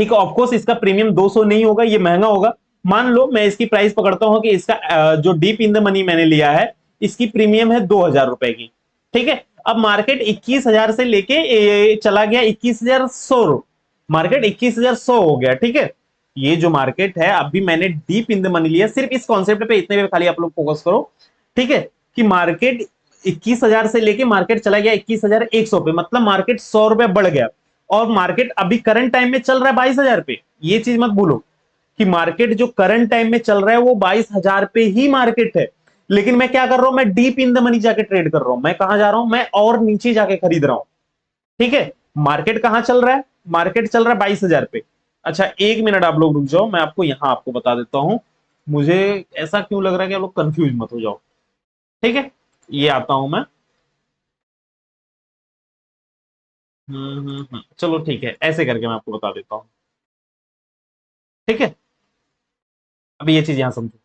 ठीक है। ऑफकोर्स इसका प्रीमियम 200 नहीं होगा, ये महंगा होगा। मान लो मैं इसकी प्राइस पकड़ता हूं कि इसका जो डीप इन द मनी मैंने लिया है, इसकी प्रीमियम है 2000 रुपए की। ठीक है। अब मार्केट 21,000 से लेके चला गया 21,100, मार्केट 21,100 हो गया। ठीक है। ये जो मार्केट है, अभी मैंने डीप इन द मनी लिया, सिर्फ इस कॉन्सेप्ट पे इतने पे खाली आप लोग फोकस करो। ठीक है। कि मार्केट 21,000 से लेके मार्केट चला गया 21,100 पे, मतलब मार्केट 100 रुपए बढ़ गया। और मार्केट अभी करंट टाइम में चल रहा है 22,000 पे, ये चीज मत भूलो कि मार्केट जो करंट टाइम में चल रहा है वो 22,000 पे ही मार्केट है। लेकिन मैं क्या कर रहा हूं, मैं डीप इन द मनी जाके ट्रेड कर रहा हूं। मैं कहां जा रहा हूं, मैं और नीचे जाके खरीद रहा हूं। ठीक है। मार्केट कहां चल रहा है, मार्केट चल रहा है 22,000 पे। अच्छा, 1 मिनट आप लोग रुक जाओ, मैं आपको यहां आपको बता देता हूं। मुझे ऐसा क्यों लग रहा है कि आप लोग कंफ्यूज मत हो जाओ। ठीक है। ये आता हूं मैं। चलो ठीक है, ऐसे करके मैं आपको बता देता हूं। ठीक है। अभी ये चीज यहां समझो,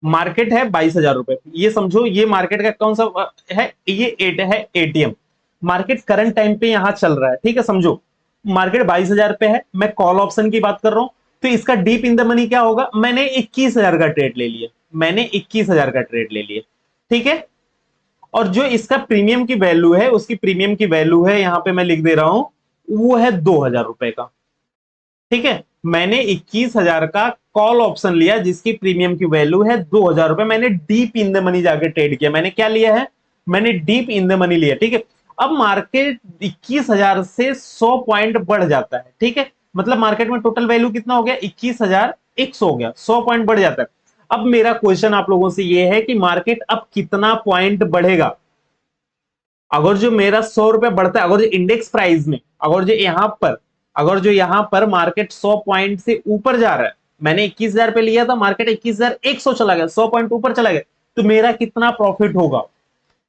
मार्केट है 22,000 रुपए, ये समझो ये मार्केट का कौन सा है, ये एट है एटीएम। मार्केट करंट टाइम पे यहां चल रहा है। ठीक है, समझो मार्केट 22,000 पे है, मैं कॉल ऑप्शन की बात कर रहा हूं। तो इसका डीप इन द मनी क्या होगा, मैंने 21,000 का ट्रेड ले लिया, मैंने 21,000 का ट्रेड ले लिया। ठीक है। और जो इसका प्रीमियम की वैल्यू है, उसकी प्रीमियम की वैल्यू है, यहां पे मैं लिख दे रहा हूं, वो है 2,000 रुपए का। ठीक है। मैंने 21,000 का कॉल ऑप्शन लिया जिसकी प्रीमियम की वैल्यू है 2,000 रुपए। मैंने डीप इन द मनी जाके ट्रेड किया। मैंने क्या लिया है, मैंने डीप इन द मनी लिया। ठीक है। अब मार्केट 21,000 से 100 पॉइंट बढ़ जाता है। ठीक है। मतलब मार्केट में टोटल वैल्यू कितना हो गया, 21,100 हो गया, 100 पॉइंट बढ़ जाता है। अब मेरा क्वेश्चन आप लोगों से यह है कि मार्केट अब कितना पॉइंट बढ़ेगा। अगर जो मेरा 100 रुपए बढ़ता है, अगर जो इंडेक्स प्राइस में, अगर जो यहां पर मार्केट 100 पॉइंट से ऊपर जा रहा है, मैंने 21,000 पे लिया था, मार्केट 21,100 चला गया, 100 पॉइंट ऊपर चला गया, तो मेरा कितना प्रॉफिट होगा।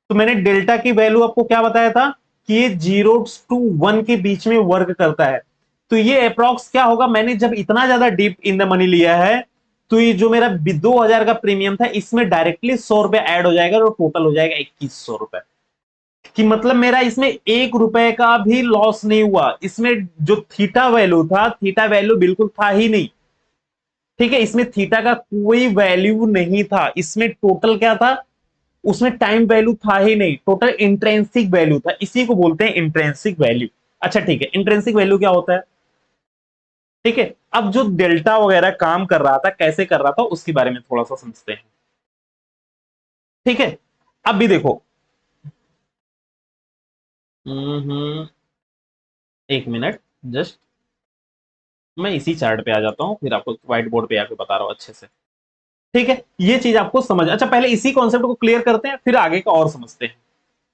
तो मैंने डेल्टा की वैल्यू आपको क्या बताया था कि ये 0 to 1 के बीच में वर्क करता है। तो ये अप्रोक्स क्या होगा, मैंने जब इतना ज्यादा डीप इन द मनी लिया है, तो ये जो मेरा 2,000 का प्रीमियम था, इसमें डायरेक्टली 100 रुपए ऐड हो जाएगा और टोटल हो जाएगा 2,100 रुपए। कि मतलब मेरा इसमें 1 रुपए का भी लॉस नहीं हुआ। इसमें जो थीटा वैल्यू था, थीटा वैल्यू बिल्कुल था ही नहीं। ठीक है। इसमें थीटा का कोई वैल्यू नहीं था। इसमें टोटल क्या था, उसमें टाइम वैल्यू था ही नहीं, टोटल इंट्रेंसिक वैल्यू था। इसी को बोलते हैं इंट्रेंसिक वैल्यू। अच्छा ठीक है, इंट्रेंसिक वैल्यू क्या होता है। ठीक है। अब जो डेल्टा वगैरह काम कर रहा था, कैसे कर रहा था, उसके बारे में थोड़ा सा समझते हैं। ठीक है। अब भी देखो, 1 मिनट, जस्ट मैं इसी चार्ट पे आ जाता हूं, फिर आपको व्हाइट बोर्ड पे आके बता रहा हूं अच्छे से। ठीक है। ये चीज आपको समझ, अच्छा पहले इसी कॉन्सेप्ट को क्लियर करते हैं, फिर आगे का और समझते हैं।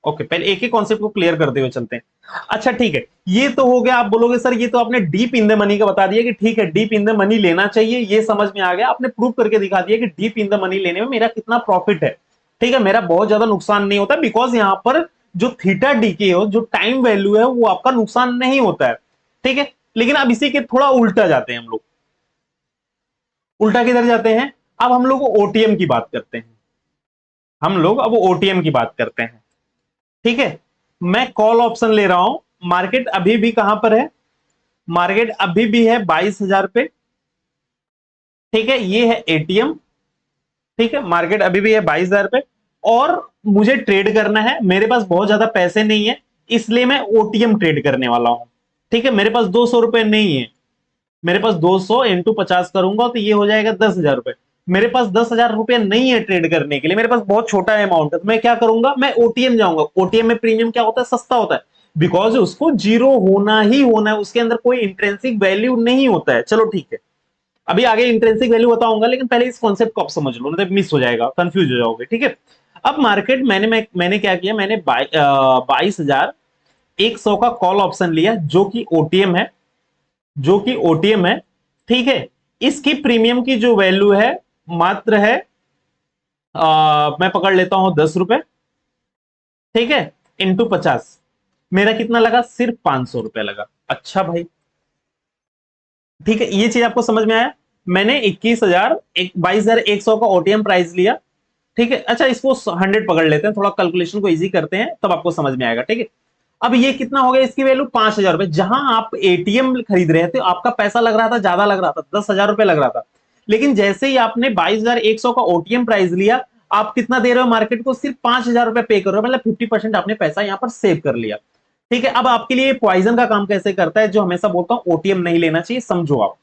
ओके, पहले एक ही कॉन्सेप्ट को क्लियर करते हुए चलते हैं। अच्छा ठीक है, ये तो हो गया। आप बोलोगे सर ये तो आपने डीप इन द मनी का बता दिया कि ठीक है डीप इन द मनी लेना चाहिए, ये समझ में आ गया। आपने प्रूव करके दिखा दिया कि डीप इन द मनी लेने में मेरा कितना प्रॉफिट है। ठीक है, मेरा बहुत ज्यादा नुकसान नहीं होता, बिकॉज यहां पर जो थीटा डीके हो, जो टाइम वैल्यू है, वो आपका नुकसान नहीं होता है। ठीक है। लेकिन अब इसी के थोड़ा उल्टा जाते हैं हम लोग। उल्टा किधर जाते हैं, अब हम लोग ओटीएम की बात करते हैं। हम लोग अब ओटीएम की बात करते हैं। ठीक है। मैं कॉल ऑप्शन ले रहा हूं, मार्केट अभी भी कहां पर है, मार्केट अभी भी है 22,000 पे। ठीक है, ये है एटीएम। ठीक है, मार्केट अभी भी है 22,000 पे, और मुझे ट्रेड करना है। मेरे पास बहुत ज्यादा पैसे नहीं है, इसलिए मैं ओटीएम ट्रेड करने वाला हूं। ठीक है। मेरे पास 200 रुपए नहीं है, मेरे पास 200 इंटू 50 करूंगा तो ये हो जाएगा 10,000 रुपए। मेरे पास 10,000 रुपए नहीं है ट्रेड करने के लिए, मेरे पास बहुत छोटा अमाउंट है, तो मैं क्या करूंगा, मैं ओटीएम जाऊंगा। ओटीएम में प्रीमियम क्या होता है, सस्ता होता है, बिकॉज उसको जीरो होना ही होना है, उसके अंदर कोई इंट्रेंसिक वैल्यू नहीं होता है। चलो ठीक है, अभी आगे इंट्रेंसिक वैल्यू बताऊंगा, लेकिन पहले इस कॉन्सेप्ट को आप समझ लो, नहीं तो मिस हो जाएगा, कंफ्यूज हो जाओगे। ठीक है। अब मार्केट मैंने क्या किया, मैंने 22,100 का कॉल ऑप्शन लिया, जो कि ओटीएम है, जो कि ओटीएम है। ठीक है। इसकी प्रीमियम की जो वैल्यू है, मात्र है मैं पकड़ लेता हूं 10 रुपए। ठीक है। इंटू 50, मेरा कितना लगा, सिर्फ 500 रुपए लगा। अच्छा भाई, ठीक है, ये चीज आपको समझ में आया। मैंने 22,100 का ओटीएम प्राइस लिया। ठीक है। अच्छा, इसको 100 पकड़ लेते हैं, थोड़ा कैलकुलेशन को इजी करते हैं, तब आपको समझ में आएगा। ठीक है। अब ये कितना हो गया, इसकी वैल्यू 5,000 रुपए। जहां आप एटीएम खरीद रहे थे आपका पैसा लग रहा था, ज्यादा लग रहा था, 10,000 रुपए लग रहा था, लेकिन जैसे ही आपने 22,100 का ओटीएम प्राइस लिया, आप कितना दे रहे हो मार्केट को, सिर्फ 5,000 रुपए पे कर रहे हो, मतलब 50% आपने पैसा यहां पर सेव कर लिया। ठीक है, अब आपके लिए पॉइजन का काम कैसे करता है, जो हमेशा बोलता हूं ओटीएम नहीं लेना चाहिए, समझो आप।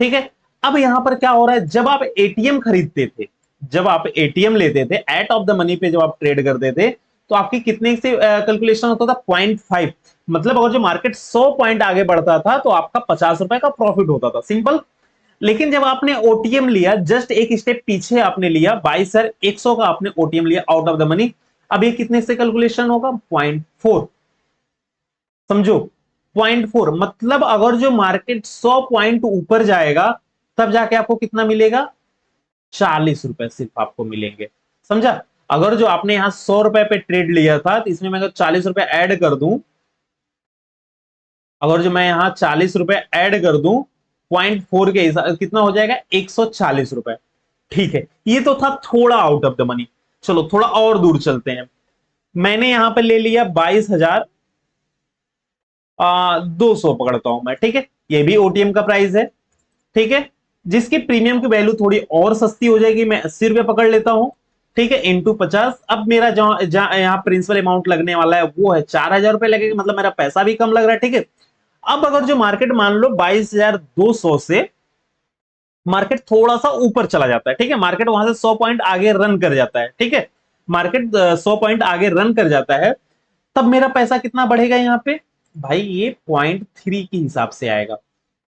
ठीक है, अब यहां पर क्या हो रहा है, जब आप एटीएम खरीदते थे, जब आप एटीएम लेते थे एट ऑफ द मनी पे, जब आप ट्रेड करते थे, तो आपकी कितने से कैलकुलेशन होता था, 0.5। मतलब अगर जो मार्केट 100 पॉइंट आगे बढ़ता था तो आपका 50 रुपए का प्रॉफिट होता था, सिंपल। लेकिन जब आपने ओटीएम लिया, जस्ट एक स्टेप पीछे आपने लिया, 22,100 का आपने ओटीएम लिया आउट ऑफ द मनी, अब ये कितने से कैलकुलेशन होगा, 0.4। समझो, 0.4 मतलब अगर जो मार्केट 100 पॉइंट ऊपर जाएगा तब जाके आपको कितना मिलेगा, 40 रुपए सिर्फ आपको मिलेंगे। समझा, अगर जो आपने यहां 100 रुपए पे ट्रेड लिया था, तो इसमें मैं अगर 40 रुपए ऐड कर दूं, अगर जो मैं यहां 40 रुपए ऐड कर दूं, 0.4 के हिसाब कितना हो जाएगा, 140 रुपए। ठीक है, ये तो था थोड़ा आउट ऑफ द मनी। चलो थोड़ा और दूर चलते हैं। मैंने यहां पर ले लिया 22,200 पकड़ता हूं मैं, ठीक है, ये भी ओटीएम का प्राइस है। ठीक है, जिसकी प्रीमियम की वैल्यू थोड़ी और सस्ती हो जाएगी, मैं 80 रुपए पकड़ लेता हूं। ठीक है, इंटू 50। अब मेरा जहां जहां यहाँ प्रिंसिपल अमाउंट लगने वाला है वो है 4,000 रुपए लगेगा, मतलब मेरा पैसा भी कम लग रहा है। ठीक है, अब अगर जो मार्केट मान लो 22,200 से मार्केट थोड़ा सा ऊपर चला जाता है, ठीक है, मार्केट वहां से 100 पॉइंट आगे रन कर जाता है, ठीक है, मार्केट 100 पॉइंट आगे रन कर जाता है, तब मेरा पैसा कितना बढ़ेगा यहाँ पे, भाई ये 0.3 के हिसाब से आएगा।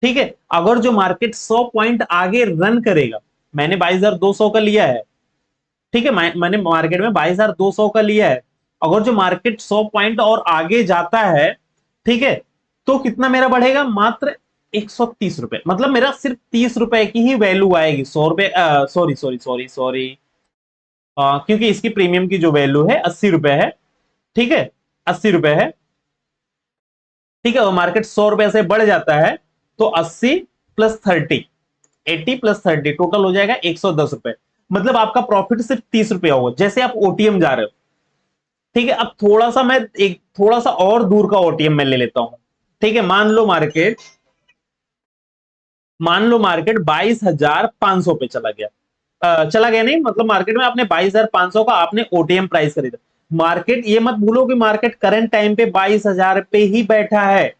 ठीक है, अगर जो मार्केट 100 पॉइंट आगे रन करेगा, मैंने 22,200 का लिया है, ठीक है, मैंने मार्केट में 22,200 का लिया है, अगर जो मार्केट 100 पॉइंट और आगे जाता है, ठीक है, तो कितना मेरा बढ़ेगा, मात्र 130 रुपए, मतलब मेरा सिर्फ 30 रुपए की ही वैल्यू आएगी, 100 रुपए, सॉरी सॉरी सॉरी सॉरी, क्योंकि इसकी प्रीमियम की जो वैल्यू है 80 रुपए है। ठीक है, 80 रुपए है। ठीक है, और मार्केट 100 रुपए से बढ़ जाता है, तो 80 प्लस 30, 80 प्लस 30 टोटल हो जाएगा 110 रुपए। मतलब आपका प्रॉफिट सिर्फ 30 रुपए होगा, जैसे आप ओटीएम जा रहे हो। ठीक है, अब थोड़ा सा मैं एक थोड़ा सा और दूर का ओटीएम मैं ले लेता हूं। ठीक है, मान लो मार्केट 22,500 पे चला गया, चला गया नहीं, मतलब मार्केट में आपने 22,500 का आपने ओटीएम प्राइस खरीदा। मार्केट, ये मत भूलो कि मार्केट करंट टाइम पे 22,000 पे ही बैठा है,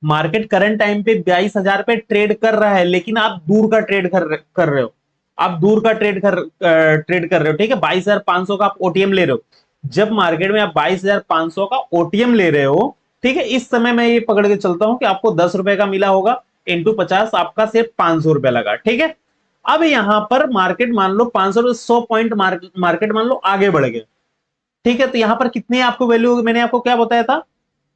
मार्केट करंट टाइम पे 22,000 पे ट्रेड कर रहा है, लेकिन आप दूर का ट्रेड कर रहे हो, आप दूर का ट्रेड कर रहे हो। ठीक है, 22,500 का आप ओटीएम ले रहे हो, जब मार्केट में आप 22,500 का ओटीएम ले रहे हो, ठीक है, इस समय मैं ये पकड़ के चलता हूं कि आपको 10 रुपए का मिला होगा, इंटू 50 आपका सिर्फ 500 रुपए लगा। ठीक है, अब यहां पर मार्केट मान लो 500 100 पॉइंट मार्केट मान लो आगे बढ़ गए। ठीक है, तो यहां पर कितने आपको वैल्यू, मैंने आपको क्या बताया था,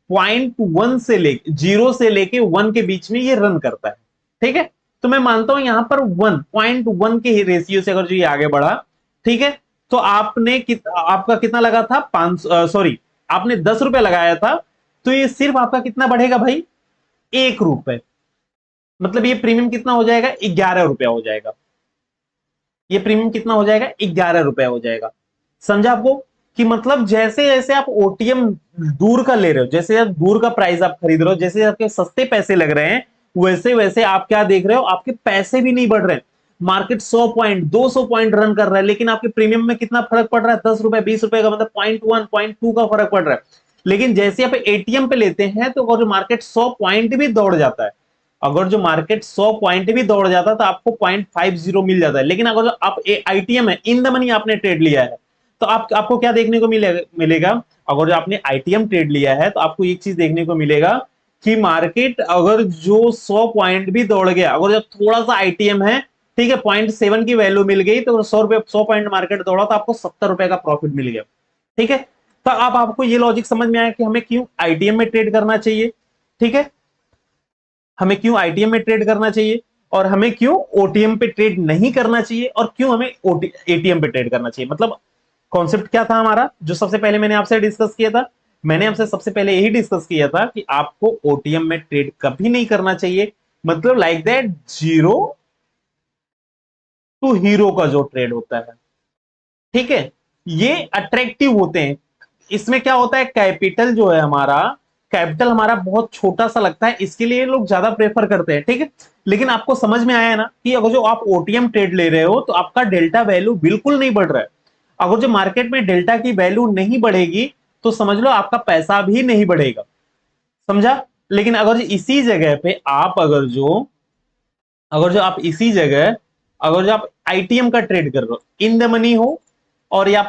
0.1 से लेके 0 से लेके 1 के बीच में ये रन करता है। ठीक है, तो मैं मानता हूं यहां पर 1.1 के रेशियो से अगर जो ये आगे बढ़ा, ठीक है, तो आपका कितना लगा था, 5, सॉरी, आपने 10 रुपए लगाया था, तो ये सिर्फ आपका कितना बढ़ेगा भाई, 1 रुपए। मतलब ये प्रीमियम कितना हो जाएगा, 11 रुपया हो जाएगा। ये प्रीमियम कितना हो जाएगा, 11 रुपया हो जाएगा। समझा आपको, कि मतलब जैसे जैसे आप ओटीएम दूर का ले रहे हो, जैसे आप दूर का प्राइस आप खरीद रहे हो, जैसे आपके सस्ते पैसे लग रहे हैं, वैसे वैसे आप क्या देख रहे हो, आपके पैसे भी नहीं बढ़ रहे हैं। मार्केट 100 पॉइंट 200 पॉइंट रन कर रहा है, लेकिन आपके प्रीमियम में कितना फर्क पड़ रहा है, 10 रुपए 20 रुपए का, मतलब 0.1 0.2 का फर्क पड़ रहा है। लेकिन जैसे आप एटीएम पे लेते हैं, तो अगर मार्केट 100 पॉइंट भी दौड़ जाता है, अगर जो मार्केट 100 पॉइंट भी दौड़ जाता है, तो आपको 0.50 मिल जाता है। लेकिन अगर आप आईटीएम है, इन द मनी आपने ट्रेड लिया है, तो आपको क्या देखने को मिलेगा, अगर जो आपने आईटीएम ट्रेड लिया है, तो आपको एक चीज देखने को मिलेगा कि मार्केट अगर जो 100 पॉइंट भी दौड़ गया, अगर जब थोड़ा सा आईटीएम है, ठीक है, 0.7 की वैल्यू मिल गई, तो 100 पॉइंट मार्केट दौड़ा, तो आपको 70 रुपए का प्रॉफिट मिल गया। ठीक है, तो अब आपको ये लॉजिक समझ में आया कि हमें क्यों आईटीएम में ट्रेड करना चाहिए। ठीक है, हमें क्यों आईटीएम में ट्रेड करना चाहिए, और हमें क्यों ओटीएम पे ट्रेड नहीं करना चाहिए, और क्यों हमें एटीएम पे ट्रेड करना चाहिए। मतलब कॉन्सेप्ट क्या था हमारा, जो सबसे पहले मैंने आपसे डिस्कस किया था, मैंने आपसे सबसे पहले यही डिस्कस किया था कि आपको ओटीएम में ट्रेड कभी नहीं करना चाहिए। मतलब like that, zero to hero का जो ट्रेड होता है, ठीक है, ये अट्रैक्टिव होते हैं। इसमें क्या होता है, कैपिटल जो है हमारा, कैपिटल हमारा बहुत छोटा सा लगता है, इसके लिए लोग ज्यादा प्रेफर करते हैं, ठीक है। लेकिन आपको समझ में आया ना कि अगर जो आप ओटीएम ट्रेड ले रहे हो तो आपका डेल्टा वैल्यू बिल्कुल नहीं बढ़ रहा है। अगर जो मार्केट में डेल्टा की वैल्यू नहीं बढ़ेगी तो समझ लो आपका पैसा भी नहीं बढ़ेगा, समझा। लेकिन अगर इसी जगह पे आप अगर जो आप इसी जगह अगर जो आप आईटीएम का ट्रेड कर रहे हो, इन द मनी हो और या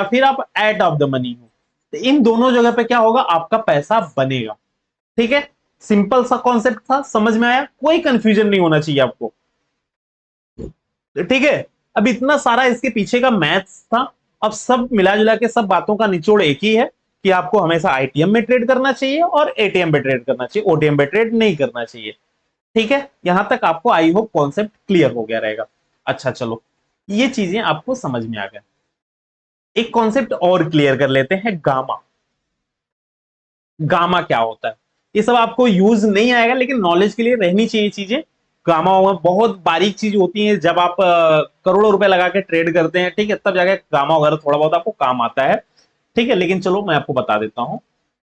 फिर आप एट ऑफ द मनी हो, तो इन दोनों जगह पे क्या होगा, आपका पैसा बनेगा, ठीक है। सिंपल सा कॉन्सेप्ट था, समझ में आया, कोई कंफ्यूजन नहीं होना चाहिए आपको, ठीक है। अब इतना सारा इसके पीछे का मैथ्स था। अब सब मिला जुला के सब बातों का निचोड़ एक ही है कि आपको हमेशा आईटीएम में ट्रेड करना चाहिए और एटीएम पे ट्रेड करना चाहिए, ओटीएम पे ट्रेड नहीं करना चाहिए, ठीक है। यहां तक आपको आई होप कॉन्सेप्ट क्लियर हो गया रहेगा। अच्छा चलो, ये चीजें आपको समझ में आ गया। एक कॉन्सेप्ट और क्लियर कर लेते हैं, गामा। गामा क्या होता है, ये सब आपको यूज नहीं आएगा लेकिन नॉलेज के लिए रहनी चाहिए चीजें। गामा वामा बहुत बारीक चीज होती है, जब आप करोड़ों रुपए लगा के ट्रेड करते हैं, ठीक है, तब जाके गामा वगैरह थोड़ा बहुत आपको काम आता है, ठीक है। लेकिन चलो मैं आपको बता देता हूं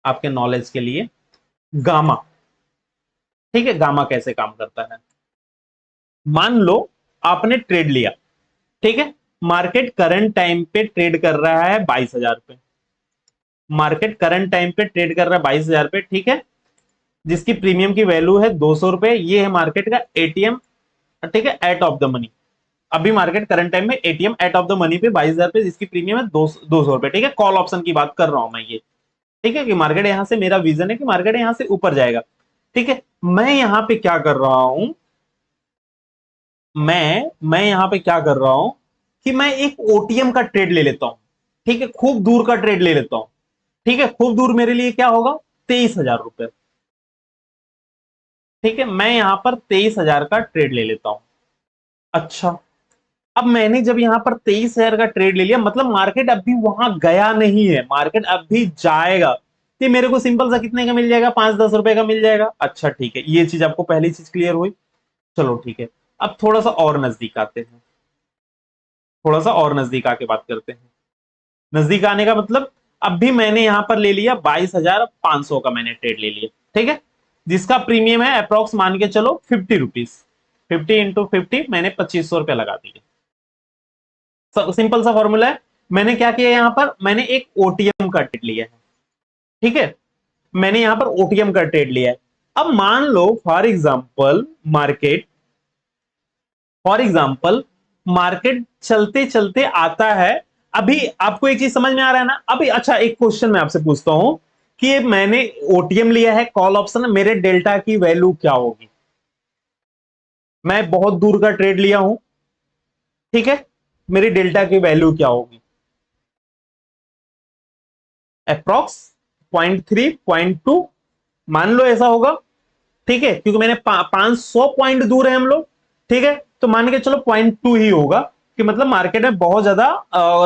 आपके नॉलेज के लिए, गामा, ठीक है, गामा कैसे काम करता है। मान लो आपने ट्रेड लिया, ठीक है, मार्केट करंट टाइम पे ट्रेड कर रहा है 22,000 पे, मार्केट करंट टाइम पे ट्रेड कर रहा है 22,000 पे, ठीक है, जिसकी प्रीमियम की वैल्यू है 200 रुपए, ये है मार्केट का एटीएम, ठीक है, एट ऑफ द मनी। अभी मार्केट करंट टाइम में ATM at of the money पे 22,000 पे, जिसकी प्रीमियम है 200 रुपए, ठीक है। कॉल ऑप्शन की बात कर रहा हूं मैं ये, ठीक है, कि मार्केट यहां से, मेरा विजन है कि मार्केट यहां से ऊपर जाएगा, ठीक है। मैं यहां पे क्या कर रहा हूं, मैं यहां पे क्या कर रहा हूं कि मैं एक ओटीएम का ट्रेड ले लेता हूं, ठीक है, खूब दूर का ट्रेड ले लेता हूं, ठीक है। खूब दूर मेरे लिए क्या होगा, 23,000 रुपए, ठीक है। मैं यहां पर 23,000 का ट्रेड ले लेता हूं। अच्छा, अब मैंने जब यहां पर 23,000 का ट्रेड ले लिया, मतलब मार्केट अभी वहां गया नहीं है, मार्केट अभी जाएगा, तो मेरे को सिंपल सा कितने का मिल जाएगा, 5-10 रुपए का मिल जाएगा। अच्छा ठीक है, ये चीज आपको पहली चीज क्लियर हुई। चलो ठीक है, अब थोड़ा सा और नजदीक आते हैं, थोड़ा सा और नजदीक आके बात करते हैं। नजदीक आने का मतलब, अब भी मैंने यहां पर ले लिया 22,500 का मैंने ट्रेड ले लिया, ठीक है, जिसका प्रीमियम है अप्रोक्स मान के चलो 50 रुपीज, 50 × 50 मैंने 2500 रुपया लगा दिए। सिंपल सा फॉर्मूला है। मैंने क्या किया, यहां पर मैंने एक ओटीएम का ट्रेड लिया है, ठीक है, मैंने यहां पर ओटीएम का ट्रेड लिया है। अब मान लो फॉर एग्जांपल मार्केट चलते चलते आता है, अभी आपको एक चीज समझ में आ रहा है ना। अभी अच्छा, एक क्वेश्चन मैं आपसे पूछता हूं कि मैंने ओटीएम लिया है, कॉल ऑप्शन, मेरे डेल्टा की वैल्यू क्या होगी। मैं बहुत दूर का ट्रेड लिया हूं, ठीक है, मेरी डेल्टा की वैल्यू क्या होगी, अप्रोक्स 0.3 0.2, मान लो ऐसा होगा, ठीक है, क्योंकि मैंने 500 पॉइंट दूर है हम लोग, ठीक है, तो मान के चलो 0.2 ही होगा, कि मतलब मार्केट में बहुत ज्यादा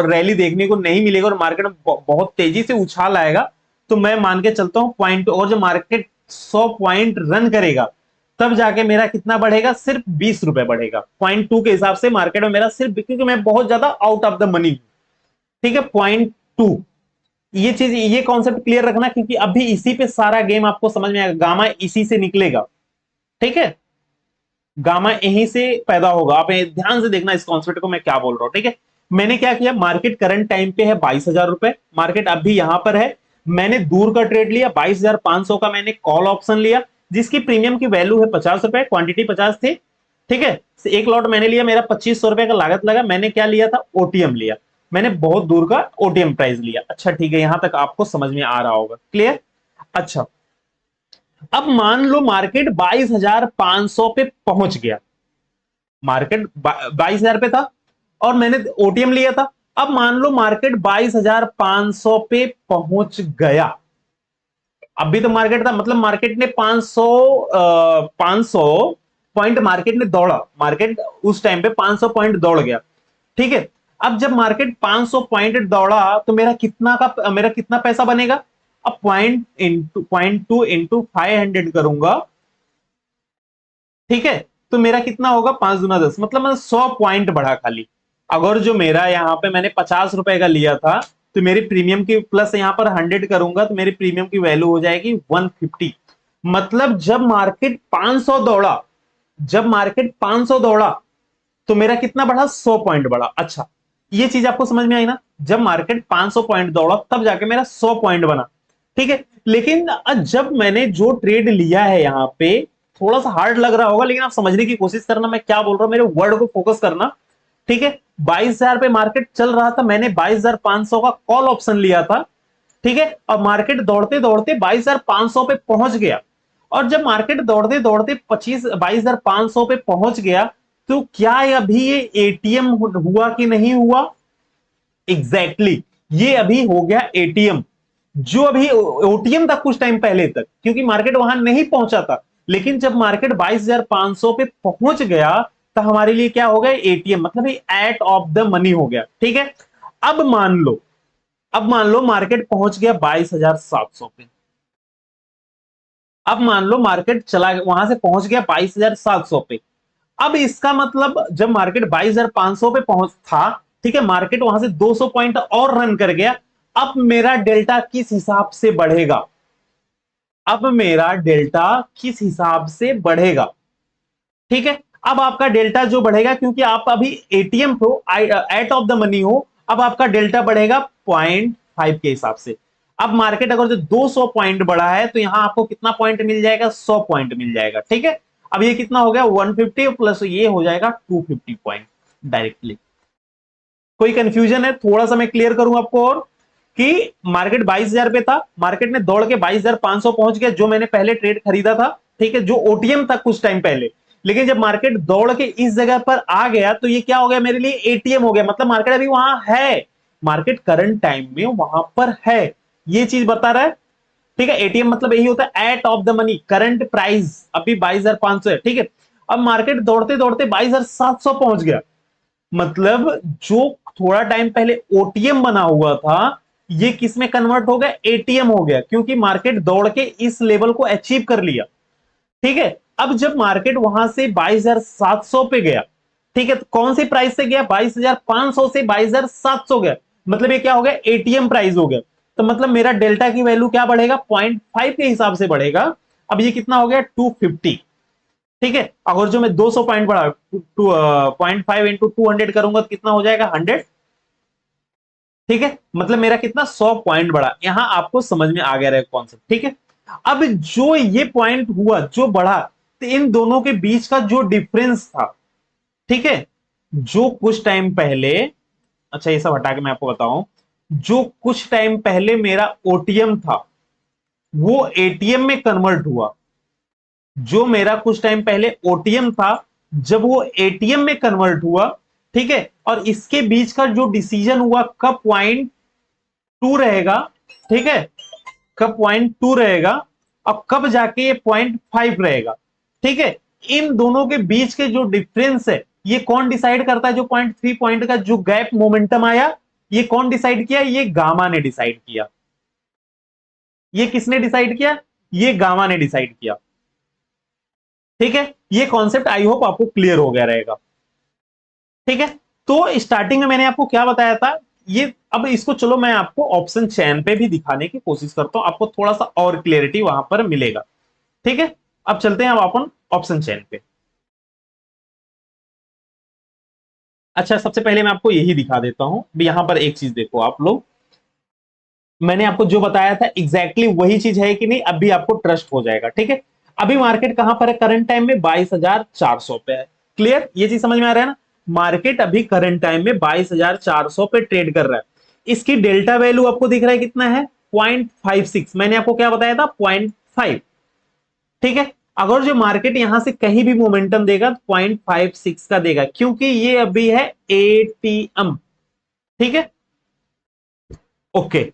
रैली देखने को नहीं मिलेगा और मार्केट में बहुत तेजी से उछाल आएगा। तो मैं मान के चलता हूं 0.2, और जब मार्केट 100 पॉइंट रन करेगा तब जाके मेरा कितना बढ़ेगा, सिर्फ 20 रुपए बढ़ेगा। 0.2 के हिसाब से मार्केट में मेरा सिर्फ, क्योंकि मैं बहुत ज्यादा आउट ऑफ द मनी, ठीक है, 0.2। ये चीज, ये कॉन्सेप्ट क्लियर रखना, क्योंकि अभी इसी पे सारा गेम आपको समझ में आएगा, गामा इसी से निकलेगा, ठीक है, गामा यहीं से पैदा होगा। आप ध्यान से देखना इस कॉन्सेप्ट को मैं क्या बोल रहा हूं, ठीक है। मैंने क्या किया, मार्केट करंट टाइम पे है 22,000 रुपए, मार्केट अभी यहां पर है, मैंने दूर का ट्रेड लिया 22,500 का, मैंने कॉल ऑप्शन लिया, जिसकी प्रीमियम की वैल्यू है 50 रुपए, क्वांटिटी 50 थी, ठीक है। एक लॉट मैंने लिया, मेरा 2500 रुपए का लागत लगा, मैंने क्या लिया था, ओटीएम लिया, मैंने बहुत दूर का ओटीएम प्राइस लिया। अच्छा ठीक है, यहां तक आपको समझ में आ रहा होगा, क्लियर। अच्छा, अब मान लो मार्केट 22,500 पे पहुंच गया, मार्केट 22,000 पे था और मैंने ओटीएम लिया था। अब मान लो मार्केट 22,500 पे पहुंच गया, अभी तो मार्केट था, मतलब मार्केट ने 500 पॉइंट मार्केट ने दौड़ा, मार्केट उस टाइम पे 500 पॉइंट दौड़ गया, ठीक है। अब जब मार्केट 500 पॉइंट दौड़ा तो मेरा कितना पैसा बनेगा। अब 0.2 इंटू 500 ठीक है, तो मेरा कितना होगा, 5 दूना 10, मतलब मैं 100 पॉइंट बढ़ा खाली। अगर जो मेरा यहां पे मैंने 50 रुपए का लिया था, तो मेरे प्रीमियम की प्लस यहां पर 100 करूंगा तो मेरे प्रीमियम की वैल्यू हो जाएगी 150। मतलब जब मार्केट 500 दौड़ा, जब मार्केट 500 दौड़ा तो मेरा कितना बढ़ा, 100 पॉइंट बढ़ा। अच्छा, ये चीज आपको समझ में आई ना, जब मार्केट 500 पॉइंट दौड़ा तब जाके मेरा 100 पॉइंट बना। ठीक है, लेकिन जब मैंने जो ट्रेड लिया है यहां पे, थोड़ा सा हार्ड लग रहा होगा लेकिन आप समझने की कोशिश करना मैं क्या बोल रहा हूं, मेरे वर्ड को फोकस करना। ठीक है, 22,000 पे मार्केट चल रहा था, मैंने 22,500 का कॉल ऑप्शन लिया था। ठीक है, और मार्केट दौड़ते दौड़ते 22,500 पे पहुंच गया। और जब मार्केट दौड़ते दौड़ते 22,500 पे पहुंच गया, तो क्या अभी ये एटीएम हुआ कि नहीं हुआ? एग्जैक्टली exactly, ये अभी हो गया एटीएम। जो अभी ओटीएम था कुछ टाइम पहले तक, क्योंकि मार्केट वहां नहीं पहुंचा था, लेकिन जब मार्केट 22,500 पे पहुंच गया तो हमारे लिए क्या हो गया, एटीएम, मतलब एट ऑफ द मनी हो गया। ठीक है, अब मान लो, अब मान लो मार्केट पहुंच गया 22,700 पे। अब मान लो मार्केट चला वहां से पहुंच गया 22,700 पे। अब इसका मतलब जब मार्केट 22,500 पे पहुंच था, ठीक है, मार्केट वहां से 200 पॉइंट और रन कर गया। अब मेरा डेल्टा किस हिसाब से बढ़ेगा? अब मेरा डेल्टा किस हिसाब से बढ़ेगा? ठीक है, अब आपका डेल्टा जो बढ़ेगा, क्योंकि आप अभी एटीएम हो, एट ऑफ द मनी हो, अब आपका डेल्टा बढ़ेगा 0.5 के हिसाब से। अब मार्केट अगर जो 200 पॉइंट बढ़ा है तो यहां आपको कितना पॉइंट मिल जाएगा, 100 पॉइंट मिल जाएगा। ठीक है, अब ये कितना हो गया, 150 प्लस ये हो जाएगा 250 पॉइंट डायरेक्टली। कोई कंफ्यूजन है? थोड़ा सा मैं क्लियर करूं आपको और, कि मार्केट 22,000 पे था, मार्केट ने दौड़ के 22,500 पहुंच गया, जो मैंने पहले ट्रेड खरीदा था। ठीक है, जो ओटीएम था कुछ टाइम पहले, लेकिन जब मार्केट दौड़ के इस जगह पर आ गया तो ये क्या हो गया, मेरे लिए एटीएम हो गया। मतलब मार्केट अभी वहां है, मार्केट करंट टाइम में वहां पर है, ये चीज बता रहा है। ठीक है, एटीएम मतलब यही होता है, at of the money, current price अभी 22,500 है। ठीक है, अब मार्केट दौड़ते दौड़ते 22,700 पहुंच गया, मतलब जो थोड़ा टाइम पहले ओटीएम बना हुआ था, ये किस में कन्वर्ट हो गया, एटीएम हो गया, क्योंकि मार्केट दौड़ के इस लेवल को अचीव कर लिया। ठीक है, अब जब मार्केट वहां से 22,700 पे गया, ठीक है, तो कौन सी प्राइस से गया, 22,500 से 22,700 गया, मतलब ये क्या हो गया, एटीएम प्राइस हो गया। तो मतलब मेरा डेल्टा की वैल्यू क्या बढ़ेगा, 0.5 के हिसाब से बढ़ेगा। अब ये कितना हो गया, 250। ठीक है, अगर जो मैं 200 पॉइंट बढ़ा, 0.5 इंटू 200 करूंगा तो कितना हो जाएगा, 100। ठीक है, मतलब मेरा कितना, 100 पॉइंट बढ़ा। यहां आपको समझ में आ गया रहेगा कॉन्सेप्ट। ठीक है, अब जो ये पॉइंट हुआ, जो बढ़ा, तो इन दोनों के बीच का जो डिफरेंस था, ठीक है, जो कुछ टाइम पहले, अच्छा ये सब हटा के मैं आपको बताऊं, जो कुछ टाइम पहले मेरा ओटीएम था वो एटीएम में कन्वर्ट हुआ। जो मेरा कुछ टाइम पहले ओटीएम था, जब वो एटीएम में कन्वर्ट हुआ, ठीक है, और इसके बीच का जो डिसीजन हुआ कब पॉइंट टू रहेगा, ठीक है, कब पॉइंट टू रहेगा, अब कब जाके ये 0.5 रहेगा। ठीक है, इन दोनों के बीच के जो डिफरेंस है, ये कौन डिसाइड करता है, जो 0.3 पॉइंट का जो गैप मोमेंटम आया, ये कौन डिसाइड किया, ये गामा ने डिसाइड किया। ये किसने डिसाइड किया, ये गामा ने डिसाइड किया। ठीक है, ये कॉन्सेप्ट आई होप आपको क्लियर हो गया रहेगा। ठीक है, तो स्टार्टिंग में मैंने आपको क्या बताया था, ये अब इसको चलो मैं आपको ऑप्शन चयन पे भी दिखाने की कोशिश करता हूं, आपको थोड़ा सा और क्लियरिटी वहां पर मिलेगा। ठीक है, अब चलते हैं अब अपन ऑप्शन चयन पे। अच्छा, सबसे पहले मैं आपको यही दिखा देता हूं, यहां पर एक चीज देखो आप लोग, मैंने आपको जो बताया था एग्जैक्टली वही चीज है कि नहीं, अभी आपको ट्रस्ट हो जाएगा। ठीक है, अभी मार्केट कहां पर है, करंट टाइम में 22,400 पे है। क्लियर, ये चीज समझ में आ रहा है ना, मार्केट अभी करंट टाइम में 22,400 पे ट्रेड कर रहा है। इसकी डेल्टा वैल्यू आपको दिख रहा है कितना है, 0.56। मैंने आपको क्या बताया था, 0.5। ठीक है, अगर जो मार्केट यहां से कहीं भी मोमेंटम देगा तो 0.56 का देगा, क्योंकि ये अभी है एटीएम। ठीक है, ओके,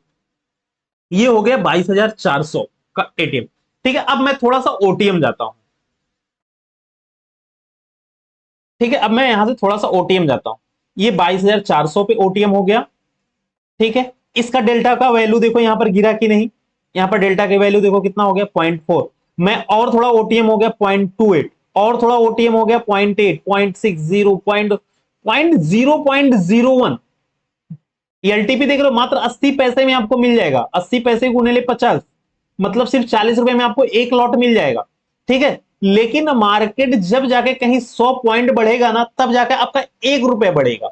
ये हो गया 22,400 का एटीएम। ठीक है, अब मैं थोड़ा सा ओटीएम जाता हूं। ठीक है, अब मैं यहां से थोड़ा सा ओटीएम जाता हूं, ये 22,400 पे ओटीएम हो गया। ठीक है, इसका डेल्टा का वैल्यू देखो यहां पर गिरा कि नहीं, यहां पर डेल्टा की वैल्यू देखो कितना हो गया, 0.4। मैं और थोड़ा ओटीएम हो गया 0.28, और थोड़ा ओटीएम हो गया 0.8, 0.60, 0.001। एलटीपी देख रहे हो, मात्र 80 पैसे में आपको मिल जाएगा। 80 पैसे गुने ले 50, मतलब सिर्फ 40 रुपए में आपको एक लॉट मिल जाएगा। ठीक है, लेकिन मार्केट जब जाके कहीं 100 पॉइंट बढ़ेगा ना, तब जाके आपका 1 रुपया बढ़ेगा।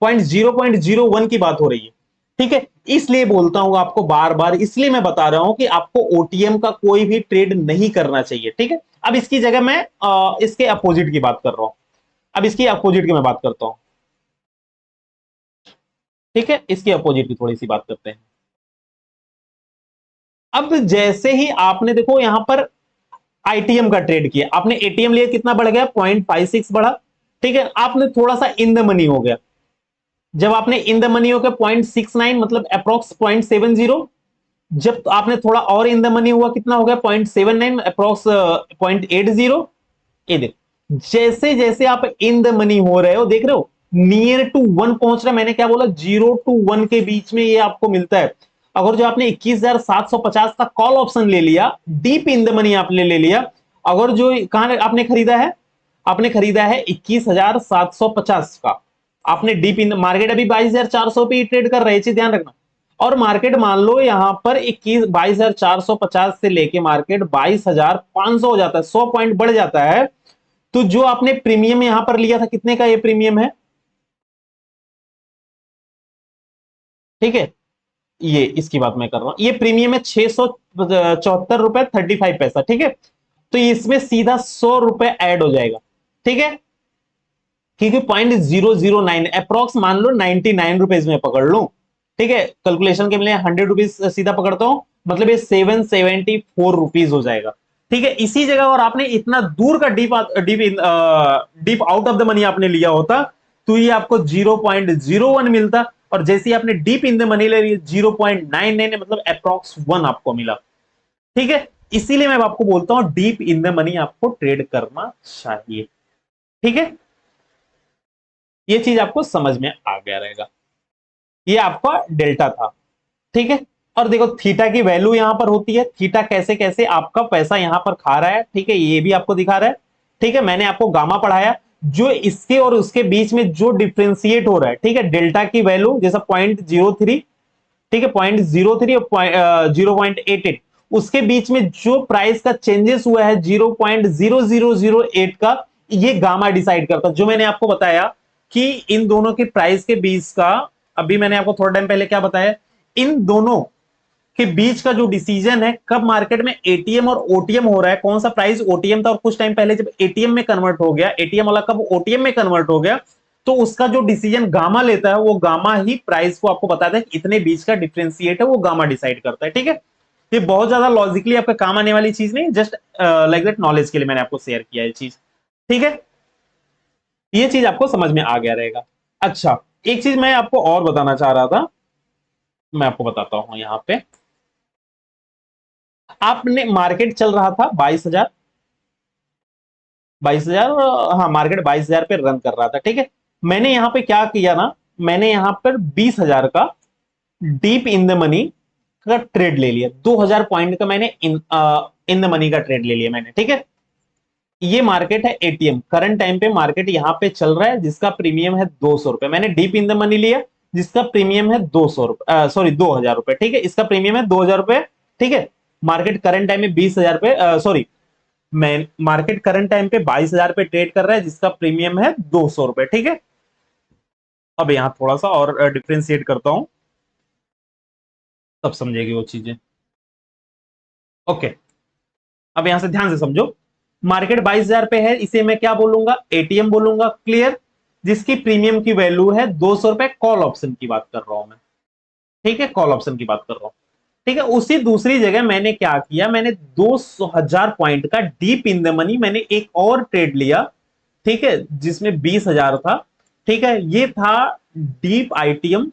0.001 की बात हो रही है। ठीक है, इसलिए बोलता हूं आपको बार बार, इसलिए मैं बता रहा हूं कि आपको ओटीएम का कोई भी ट्रेड नहीं करना चाहिए। ठीक है, अब इसकी जगह मैं इसके अपोजिट की बात कर रहा हूं। अब इसकी अपोजिट की मैं बात करता हूं। ठीक है, इसके अपोजिट की थोड़ी सी बात करते हैं। अब जैसे ही आपने देखो यहां पर आईटीएम का ट्रेड किया, आपने एटीएम लिया, कितना बढ़ गया? 0.56 बढ़ा। ठीक है, आपने थोड़ा सा इन द मनी हो गया। जब आपने इन द मनी हो गया 0.69, मतलब अप्रोक्स 0.70। जब आपने थोड़ा और इन द मनी हुआ, कितना हो गया? 0.79, अप्रोक्स 0.80। ये देख, जैसे जैसे आप इन द मनी हो रहे हो, देख रहे हो नियर टू 1 पहुंच रहा है। मैंने क्या बोला? 0 to 1 के बीच में ये आपको मिलता है। अगर जो आपने 21,750 का कॉल ऑप्शन ले लिया, डीप इन द मनी आपने ले लिया, अगर जो कहां आपने खरीदा है? आपने खरीदा है 21,750 का। आपने डीप इन मार्केट अभी 22,400 पे ट्रेड कर रहे हैं, चीज ध्यान रखना। और मार्केट मान लो यहां पर 22,450 से लेके मार्केट 22,500 हो जाता है, 100 पॉइंट बढ़ जाता है। तो जो आपने प्रीमियम यहां पर लिया था, कितने का ये प्रीमियम है? ठीक है, ये इसकी बात मैं कर रहा हूं, ये प्रीमियम है 674 रुपए 35 पैसा। ठीक है, तो इसमें सीधा 100 रुपए ऐड हो जाएगा। ठीक है, क्योंकि 0.009 अप्रोक्स मान लो 99 रुपीज में पकड़ लू। ठीक है, कैलकुलेशन के लिए 100 रुपीज सीधा पकड़ता हूं, मतलब ये 774 रुपीज हो जाएगा। ठीक है, इसी जगह और आपने इतना दूर का deep deep deep out of the money आपने लिया होता, तो ये आपको 0.01 मिलता। और जैसे ही आपने डीप इन द मनी ले लिया 0.99, मतलब अप्रोक्स 1 आपको मिला। ठीक है, इसीलिए मैं आपको बोलता हूं डीप इन द मनी आपको ट्रेड करना चाहिए। ठीक है, ये चीज आपको समझ में आ गया रहेगा। ये आपका डेल्टा था। ठीक है, और देखो थीटा की वैल्यू यहां पर होती है, थीटा कैसे कैसे आपका पैसा यहां पर खा रहा है। ठीक है, ये भी आपको दिखा रहा है। ठीक है, मैंने आपको गामा पढ़ाया, जो इसके और उसके बीच में जो डिफ्रेंशिएट हो रहा है। ठीक है, डेल्टा की वैल्यू जैसा 0.03, ठीक है, 0.03 और 0.88, उसके बीच में जो प्राइस का चेंजेस हुआ है 0.0008 का, ये गामा डिसाइड करता है। जो मैंने आपको बताया कि इन दोनों के प्राइस के बीच का, अभी मैंने आपको थोड़ा टाइम पहले क्या बताया, इन दोनों के बीच का जो डिसीजन है, कब मार्केट में एटीएम और ओटीएम हो रहा है, कौन सा प्राइस ओटीएम था और कुछ टाइम पहले जब एटीएम में कन्वर्ट हो गया, एटीएम वाला कब ओटीएम में कन्वर्ट हो गया, तो उसका जो डिसीजन गामा लेता है, वो गामा ही प्राइस को आपको बताता है कि इतने बीच का डिफरेंशिएट है, वो गामा डिसाइड करता है। ठीक है, ये बहुत ज्यादा लॉजिकली आपका काम आने वाली चीज नहीं, जस्ट लाइक दैट नॉलेज के लिए मैंने आपको शेयर किया है चीज। ठीक है, ये चीज आपको समझ में आ गया रहेगा। अच्छा, एक चीज मैं आपको और बताना चाह रहा था, मैं आपको बताता हूं यहां पे। आपने मार्केट चल रहा था 22,000, 22,000, हाँ मार्केट 22,000 पे रन कर रहा था। ठीक है, मैंने यहां पे क्या किया ना, मैंने यहां पर 20,000 का डीप इन द मनी का ट्रेड ले लिया। 2,000 पॉइंट का मैंने इन द मनी का ट्रेड ले लिया मैंने। ठीक है, ये मार्केट है एटीएम, करंट टाइम पे मार्केट यहां पे चल रहा है, जिसका प्रीमियम है 200 रुपए। मैंने डीप इन द मनी लिया, जिसका प्रीमियम है 200 रुपए, सॉरी 2,000 रुपए। ठीक है, इसका प्रीमियम है 2,000 रुपए। ठीक है, मार्केट करंट टाइम में 20,000 पे, सॉरी, मैं मार्केट करंट टाइम पे 22,000 पे ट्रेड कर रहा है, जिसका प्रीमियम है 200 रुपए। ठीक है, अब यहां थोड़ा सा और डिफ्रेंशिएट करता हूं, तब समझेगी वो चीजें। ओके, अब यहां से ध्यान से समझो। मार्केट 22,000 पे है, इसे मैं क्या बोलूंगा? एटीएम बोलूंगा। क्लियर? जिसकी प्रीमियम की वैल्यू है 200 रुपए, कॉल ऑप्शन की बात कर रहा हूं मैं। ठीक है, कॉल ऑप्शन की बात कर रहा हूं। ठीक है, उसी दूसरी जगह मैंने क्या किया, मैंने 2,000 पॉइंट का डीप इन द मनी मैंने एक और ट्रेड लिया। ठीक है, जिसमें 20,000 था। ठीक है, ये था डीप आईटीएम।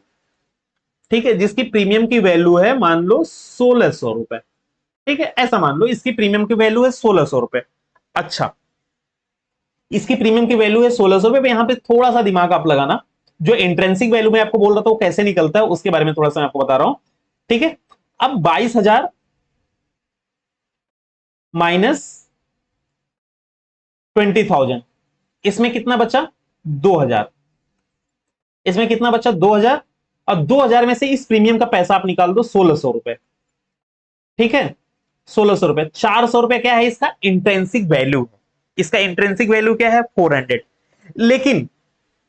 ठीक है, जिसकी प्रीमियम की वैल्यू है मान लो 1,600 रुपए। ठीक है, ऐसा मान लो इसकी प्रीमियम की वैल्यू है 1,600 रुपए। अच्छा, इसकी प्रीमियम की वैल्यू है 1,600 रुपए। यहां पे थोड़ा सा दिमाग आप लगाना, जो इंट्रेंसिक वैल्यू में आपको बोल रहा था वो कैसे निकलता है, उसके बारे में थोड़ा सा मैं आपको बता रहा हूं। ठीक है, अब 22,000 माइनस 20,000, इसमें कितना बचा? 2,000। इसमें कितना बचा? 2,000। और 2000 में से इस प्रीमियम का पैसा आप निकाल दो 1600 रुपए, ठीक है, 1600 रुपए। 400 रुपए क्या है इसका इंट्रेंसिक वैल्यू है, इसका इंट्रेंसिक वैल्यू क्या है 400। लेकिन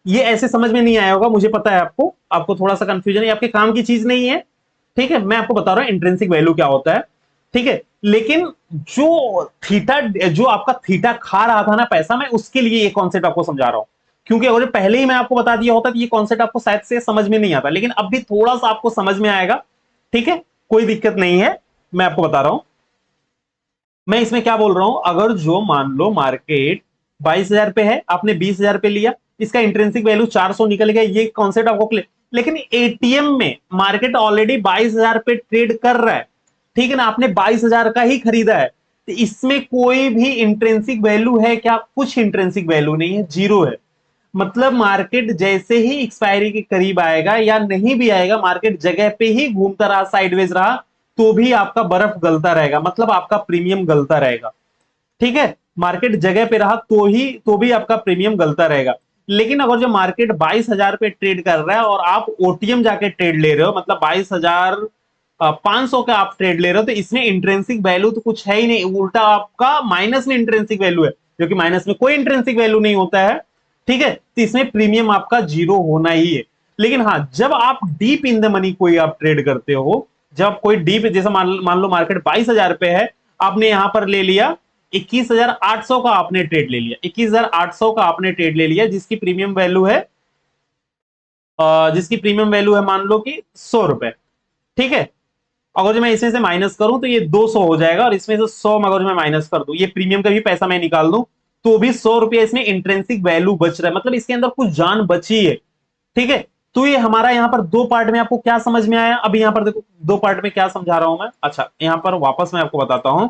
ये ऐसे समझ में नहीं आया होगा, मुझे पता है आपको आपको थोड़ा सा कंफ्यूजन है, आपके काम की चीज नहीं है, ठीक है, मैं आपको बता रहा हूं इंट्रिंसिक वैल्यू क्या होता है, ठीक है। लेकिन जो थीटा, जो आपका थीटा खा रहा था ना पैसा, मैं उसके लिए ये कॉन्सेप्ट आपको समझा रहा हूं, क्योंकि अगर पहले ही मैं आपको बता दिया होता तो ये कॉन्सेप्ट आपको शायद से समझ में नहीं आता, लेकिन अब भी थोड़ा सा आपको समझ में आएगा, ठीक है, कोई दिक्कत नहीं है, मैं आपको बता रहा हूं। मैं इसमें क्या बोल रहा हूं, अगर जो मान लो मार्केट 22,000 पे है, आपने 20,000 पे लिया, इसका इंट्रिंसिक वैल्यू 400 निकल गया, ये कॉन्सेप्ट आपको क्लियर। लेकिन एटीएम में मार्केट ऑलरेडी 22,000 पे ट्रेड कर रहा है, ठीक है ना, आपने 22,000 का ही खरीदा है, तो इसमें कोई भी इंट्रिंसिक वैल्यू है क्या, कुछ इंट्रिंसिक वैल्यू नहीं है, जीरो है। मतलब मार्केट जैसे ही एक्सपायरी के करीब आएगा या नहीं भी आएगा, मार्केट जगह पे ही घूमता रहा, साइडवेज रहा, तो भी आपका बर्फ गलता रहेगा, मतलब आपका प्रीमियम गलता रहेगा, ठीक है। मार्केट जगह पे रहा तो भी आपका प्रीमियम गलता रहेगा। लेकिन अगर जो मार्केट 22,000 पे ट्रेड कर रहा है और आप ओटीएम जाके ट्रेड ले रहे हो, मतलब 22,500 का आप ट्रेड ले रहे हो, तो इसमें इंट्रेंसिक वैल्यू तो कुछ है ही नहीं, उल्टा आपका माइनस में इंट्रेंसिक वैल्यू है, क्योंकि माइनस में कोई इंट्रेंसिक वैल्यू नहीं होता है, ठीक है, तो इसमें प्रीमियम आपका जीरो होना ही है। लेकिन हाँ, जब आप डीप इन द मनी कोई आप ट्रेड करते हो, जब कोई डीप, जैसे मान लो मार्केट 22,000 पे है, आपने यहां पर ले लिया 21,800 का, आपने ट्रेड ले लिया 21,800 का, आपने ट्रेड ले लिया, जिसकी प्रीमियम वैल्यू है मान लो कि 100 रुपए, ठीक है। अगर जो मैं इसमें से माइनस करूं तो ये 200 हो जाएगा, और इसमें से 100 में अगर मैं माइनस कर दूं, ये प्रीमियम का भी पैसा मैं निकाल दूं, तो भी 100 रुपये इसमें इंट्रेंसिक वैल्यू बच रहा है, मतलब इसके अंदर कुछ जान बची है, ठीक है। तो ये हमारा यहाँ पर दो पार्ट में आपको क्या समझ में आया, अभी यहाँ पर देखो दो पार्ट में क्या समझा रहा हूं मैं। अच्छा, यहाँ पर वापस मैं आपको बताता हूं,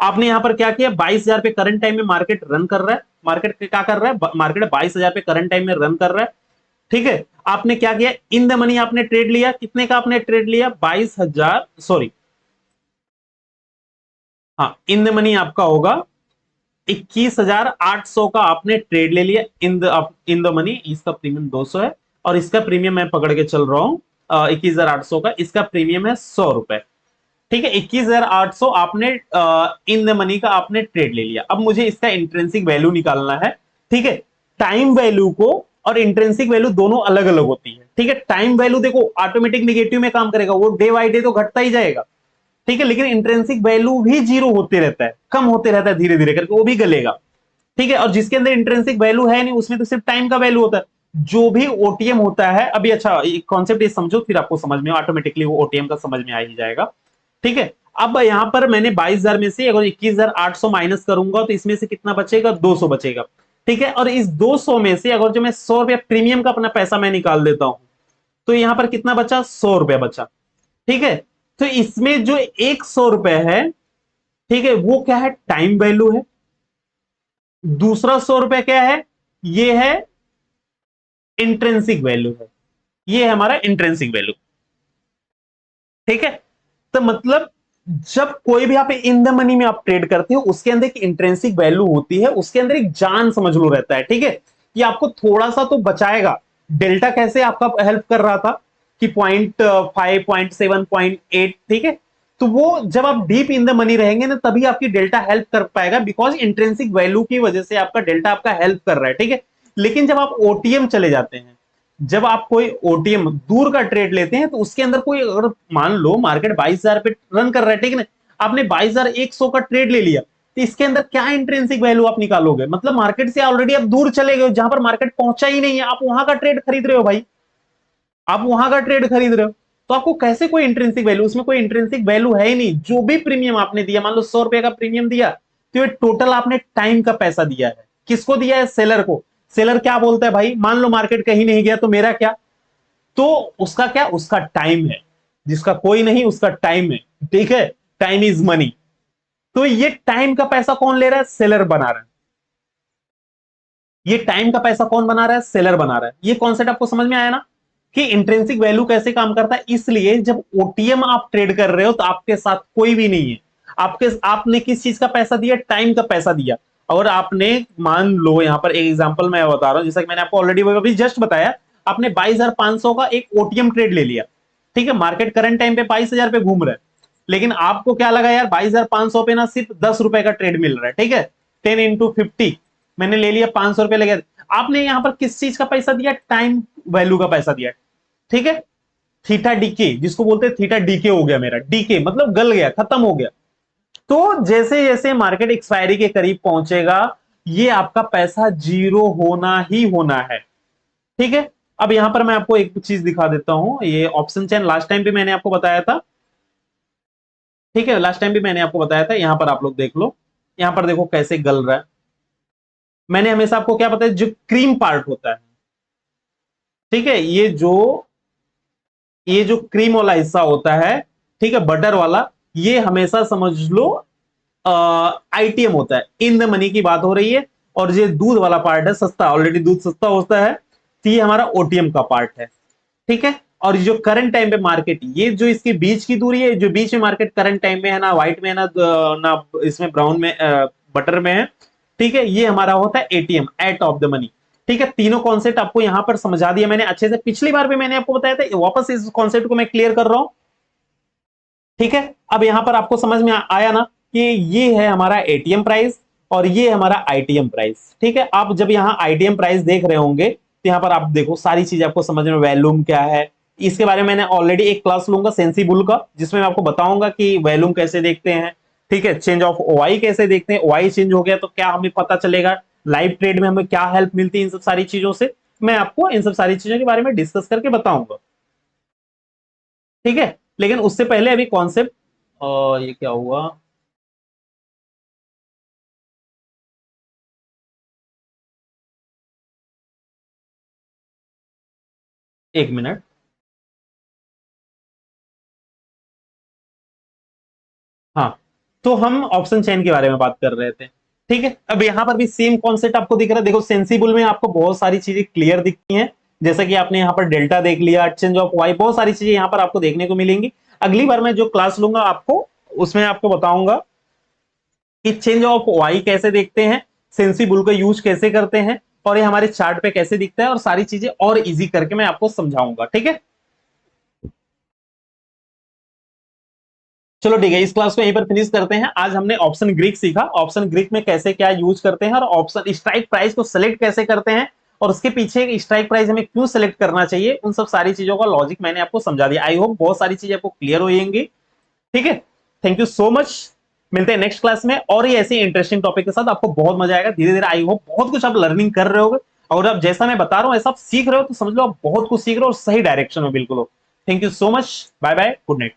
आपने यहाँ पर क्या किया, 22,000 पे करंट टाइम में मार्केट रन कर रहा है, मार्केट क्या कर रहा है, मार्केट 22,000 पे करंट टाइम में रन कर रहा है, ठीक है। आपने क्या किया, इन द मनी आपने ट्रेड लिया, कितने का आपने ट्रेड लिया, 22,000, सॉरी, हाँ, इन द मनी आपका होगा 21,800 का, आपने ट्रेड ले लिया इन द मनी, इसका प्रीमियम 200 है, और इसका प्रीमियम मैं पकड़ के चल रहा हूं 21,800 का, इसका प्रीमियम है 100 रुपए, ठीक है। 21,800 आपने इन द मनी का आपने ट्रेड ले लिया। अब मुझे इसका इंट्रेंसिक वैल्यू निकालना है, ठीक है। टाइम वैल्यू को और इंट्रेंसिक वैल्यू दोनों अलग अलग होती है, ठीक है। टाइम वैल्यू देखो ऑटोमेटिक निगेटिव में काम करेगा, वो डे बाई डे तो घटता ही जाएगा, ठीक है। लेकिन इंट्रेंसिक वैल्यू भी जीरो होते रहता है, कम होते रहता है धीरे धीरे करके, वो भी गलेगा, ठीक है। और जिसके अंदर इंट्रेंसिक वैल्यू है नहीं, उसमें तो सिर्फ टाइम का वैल्यू होता है, जो भी ओटीएम होता है। अभी अच्छा कॉन्सेप्ट ये समझो, फिर आपको समझ में ऑटोमेटिकली वो ओटीएम का समझ में आ ही जाएगा, ठीक है। अब यहां पर मैंने 22,000 में से अगर 21,800 माइनस करूंगा, तो इसमें से कितना बचेगा, 200 बचेगा, ठीक है। और इस 200 में से अगर जो मैं 100 रुपया प्रीमियम का अपना पैसा मैं निकाल देता हूं, तो यहां पर कितना बचा, 100 रुपया बचा, ठीक है। तो इसमें जो 100 रुपए है, ठीक है, वो क्या है, टाइम वैल्यू है। दूसरा 100 रुपए क्या है, ये है इंट्रेंसिक वैल्यू है, ये है हमारा इंट्रेंसिक वैल्यू, ठीक है। तो मतलब जब कोई भी आप इन द मनी में आप ट्रेड करते हो, उसके अंदर एक इंट्रेंसिक वैल्यू होती है, उसके अंदर एक जान समझ लो रहता है, ठीक है। ये आपको थोड़ा सा तो बचाएगा। डेल्टा कैसे आपका हेल्प कर रहा था कि 0.5, 0.7, 0.8, ठीक है। तो वो जब आप डीप इन द मनी रहेंगे ना, तभी आपकी डेल्टा हेल्प कर पाएगा, बिकॉज इंट्रेंसिक वैल्यू की वजह से आपका डेल्टा आपका हेल्प कर रहा है, ठीक है। लेकिन जब आप ओटीएम चले जाते हैं, जब आप कोई ओटीएम दूर का ट्रेड लेते हैं, तो उसके अंदर कोई, अगर मान लो मार्केट 22,000 पे रन कर रहा है, ठीक है ना, आपने 22,100 का ट्रेड ले लिया, तो इसके अंदर क्या इंट्रिंसिक वैल्यू आप निकालोगे, मतलब मार्केट से ऑलरेडी आप दूर चले गए, जहां पर मार्केट पहुंचा ही नहीं है, आप वहां का ट्रेड खरीद रहे हो भाई, आप वहां का ट्रेड खरीद रहे हो, तो आपको कैसे कोई इंट्रिंसिक वैल्यू, उसमें कोई इंट्रिंसिक वैल्यू है ही नहीं। जो भी प्रीमियम आपने दिया, मान लो 100 रुपए का प्रीमियम दिया, तो ये टोटल आपने टाइम का पैसा दिया है, किसको दिया है, सेलर को। सेलर क्या बोलता है भाई, मान लो मार्केट कहीं नहीं गया, तो मेरा क्या, तो उसका क्या, उसका टाइम है, जिसका कोई नहीं उसका टाइम है, ठीक है। Time is money. तो ये टाइम का पैसा कौन ले रहा है, सेलर बना रहा है। ये टाइम का पैसा कौन बना रहा है, सेलर बना रहा है। ये कॉन्सेप्ट आपको समझ में आया ना, कि इंट्रिंसिक वैल्यू कैसे काम करता है। इसलिए जब ओटीएम आप ट्रेड कर रहे हो, तो आपके साथ कोई भी नहीं है, आपने किस चीज का पैसा दिया, टाइम का पैसा दिया। और आपने मान लो यहां पर एक एग्जांपल मैं बता रहा हूं, जैसा कि मैंने आपको ऑलरेडी अभी जस्ट बताया, आपने 22,500 का एक ओटीएम ट्रेड ले लिया, ठीक है, मार्केट करंट टाइम पे 22,000 पे घूम रहा है, लेकिन आपको क्या लगा यार 22,500 पे ना सिर्फ 10 रुपए का ट्रेड मिल रहा है, ठीक है, 10 into 50 मैंने ले लिया, 500 रुपए लगे, आपने यहां पर किस चीज का पैसा दिया, टाइम वैल्यू का पैसा दिया, ठीक है, थीटा डीके जिसको बोलते हैं, थीटा डीके हो गया मेरा, डीके मतलब गल गया, खत्म हो गया। तो जैसे जैसे मार्केट एक्सपायरी के करीब पहुंचेगा ये आपका पैसा जीरो होना ही होना है, ठीक है। अब यहां पर मैं आपको एक चीज दिखा देता हूं, ये ऑप्शन चेन लास्ट टाइम भी मैंने आपको बताया था, ठीक है, लास्ट टाइम भी मैंने आपको बताया था, यहां पर आप लोग देख लो, यहां पर देखो कैसे गल रहा है। मैंने हमेशा आपको क्या बताया, जो क्रीम पार्ट होता है, ठीक है, ये जो क्रीम वाला हिस्सा होता है, ठीक है, बटर वाला, ये हमेशा समझ लो आईटीएम होता है, इन द मनी की बात हो रही है, और ये दूध वाला पार्ट है सस्ता, ऑलरेडी दूध सस्ता होता है, तो ये हमारा ओटीएम का पार्ट है, ठीक है। और जो करंट टाइम पे मार्केट, ये जो इसके बीच की दूरी है, जो बीच में मार्केट करंट टाइम में है, ना व्हाइट में है, ना इसमें ब्राउन में, बटर में है, ठीक है, ये हमारा होता है ATM, at of the money, ठीक है। तीनों कॉन्सेप्ट आपको यहां पर समझा दिया मैंने अच्छे से, पिछली बार भी मैंने आपको बताया था, वापस इस कॉन्सेप्ट को मैं क्लियर कर रहा हूं, ठीक है। अब यहां पर आपको समझ में आया ना कि ये है हमारा एटीएम प्राइस और ये हमारा आईटीएम प्राइस, ठीक है। आप जब यहाँ आईटीएम प्राइस देख रहे होंगे तो यहाँ पर आप देखो सारी चीज आपको समझ में, वैल्यूम क्या है, इसके बारे में मैंने ऑलरेडी एक क्लास लूंगा सेंसिबुल का, जिसमें मैं आपको बताऊंगा कि वैल्यूम कैसे देखते हैं, ठीक है, चेंज ऑफ ओआई कैसे देखते हैं, ओआई चेंज हो गया तो क्या हमें पता चलेगा, लाइव ट्रेड में हमें क्या हेल्प मिलती है, इन सब सारी चीजों से मैं आपको इन सब सारी चीजों के बारे में डिस्कस करके बताऊंगा, ठीक है। लेकिन उससे पहले अभी कॉन्सेप्ट, ये क्या हुआ, एक मिनट, हाँ, तो हम ऑप्शन चेन के बारे में बात कर रहे थे, ठीक है। अब यहां पर भी सेम कॉन्सेप्ट आपको दिख रहा है, देखो सेंसिबल में आपको बहुत सारी चीजें क्लियर दिखती हैं, जैसा कि आपने यहाँ पर डेल्टा देख लिया, चेंज ऑफ वाई, बहुत सारी चीजें यहाँ पर आपको देखने को मिलेंगी। अगली बार मैं जो क्लास लूंगा आपको, उसमें आपको बताऊंगा कि चेंज ऑफ वाई कैसे देखते हैं, सेंसिबल का यूज कैसे करते हैं, और ये हमारे चार्ट पे कैसे दिखता है, और सारी चीजें और इजी करके मैं आपको समझाऊंगा, ठीक है। चलो ठीक है, इस क्लास को यहीं पर फिनिश करते हैं। आज हमने ऑप्शन ग्रीक सीखा, ऑप्शन ग्रीक में कैसे क्या यूज करते हैं, और ऑप्शन स्ट्राइक प्राइस को सिलेक्ट कैसे करते हैं, और उसके पीछे स्ट्राइक प्राइस हमें क्यों सिलेक्ट करना चाहिए, उन सब सारी चीजों का लॉजिक मैंने आपको समझा दिया। आई होप बहुत सारी चीजें आपको क्लियर हो जाएंगी, ठीक है। थैंक यू सो मच, मिलते हैं नेक्स्ट क्लास में और ये ऐसे इंटरेस्टिंग टॉपिक के साथ, आपको बहुत मजा आएगा, धीरे धीरे आई होप बहुत कुछ आप लर्निंग कर रहे हो, और आप जैसा मैं बता रहा हूं ऐसा आप सीख रहे हो, तो समझ लो आप बहुत कुछ सीख रहे हो और सही डायरेक्शन में बिल्कुल हो। Thank you so much, bye bye, good night.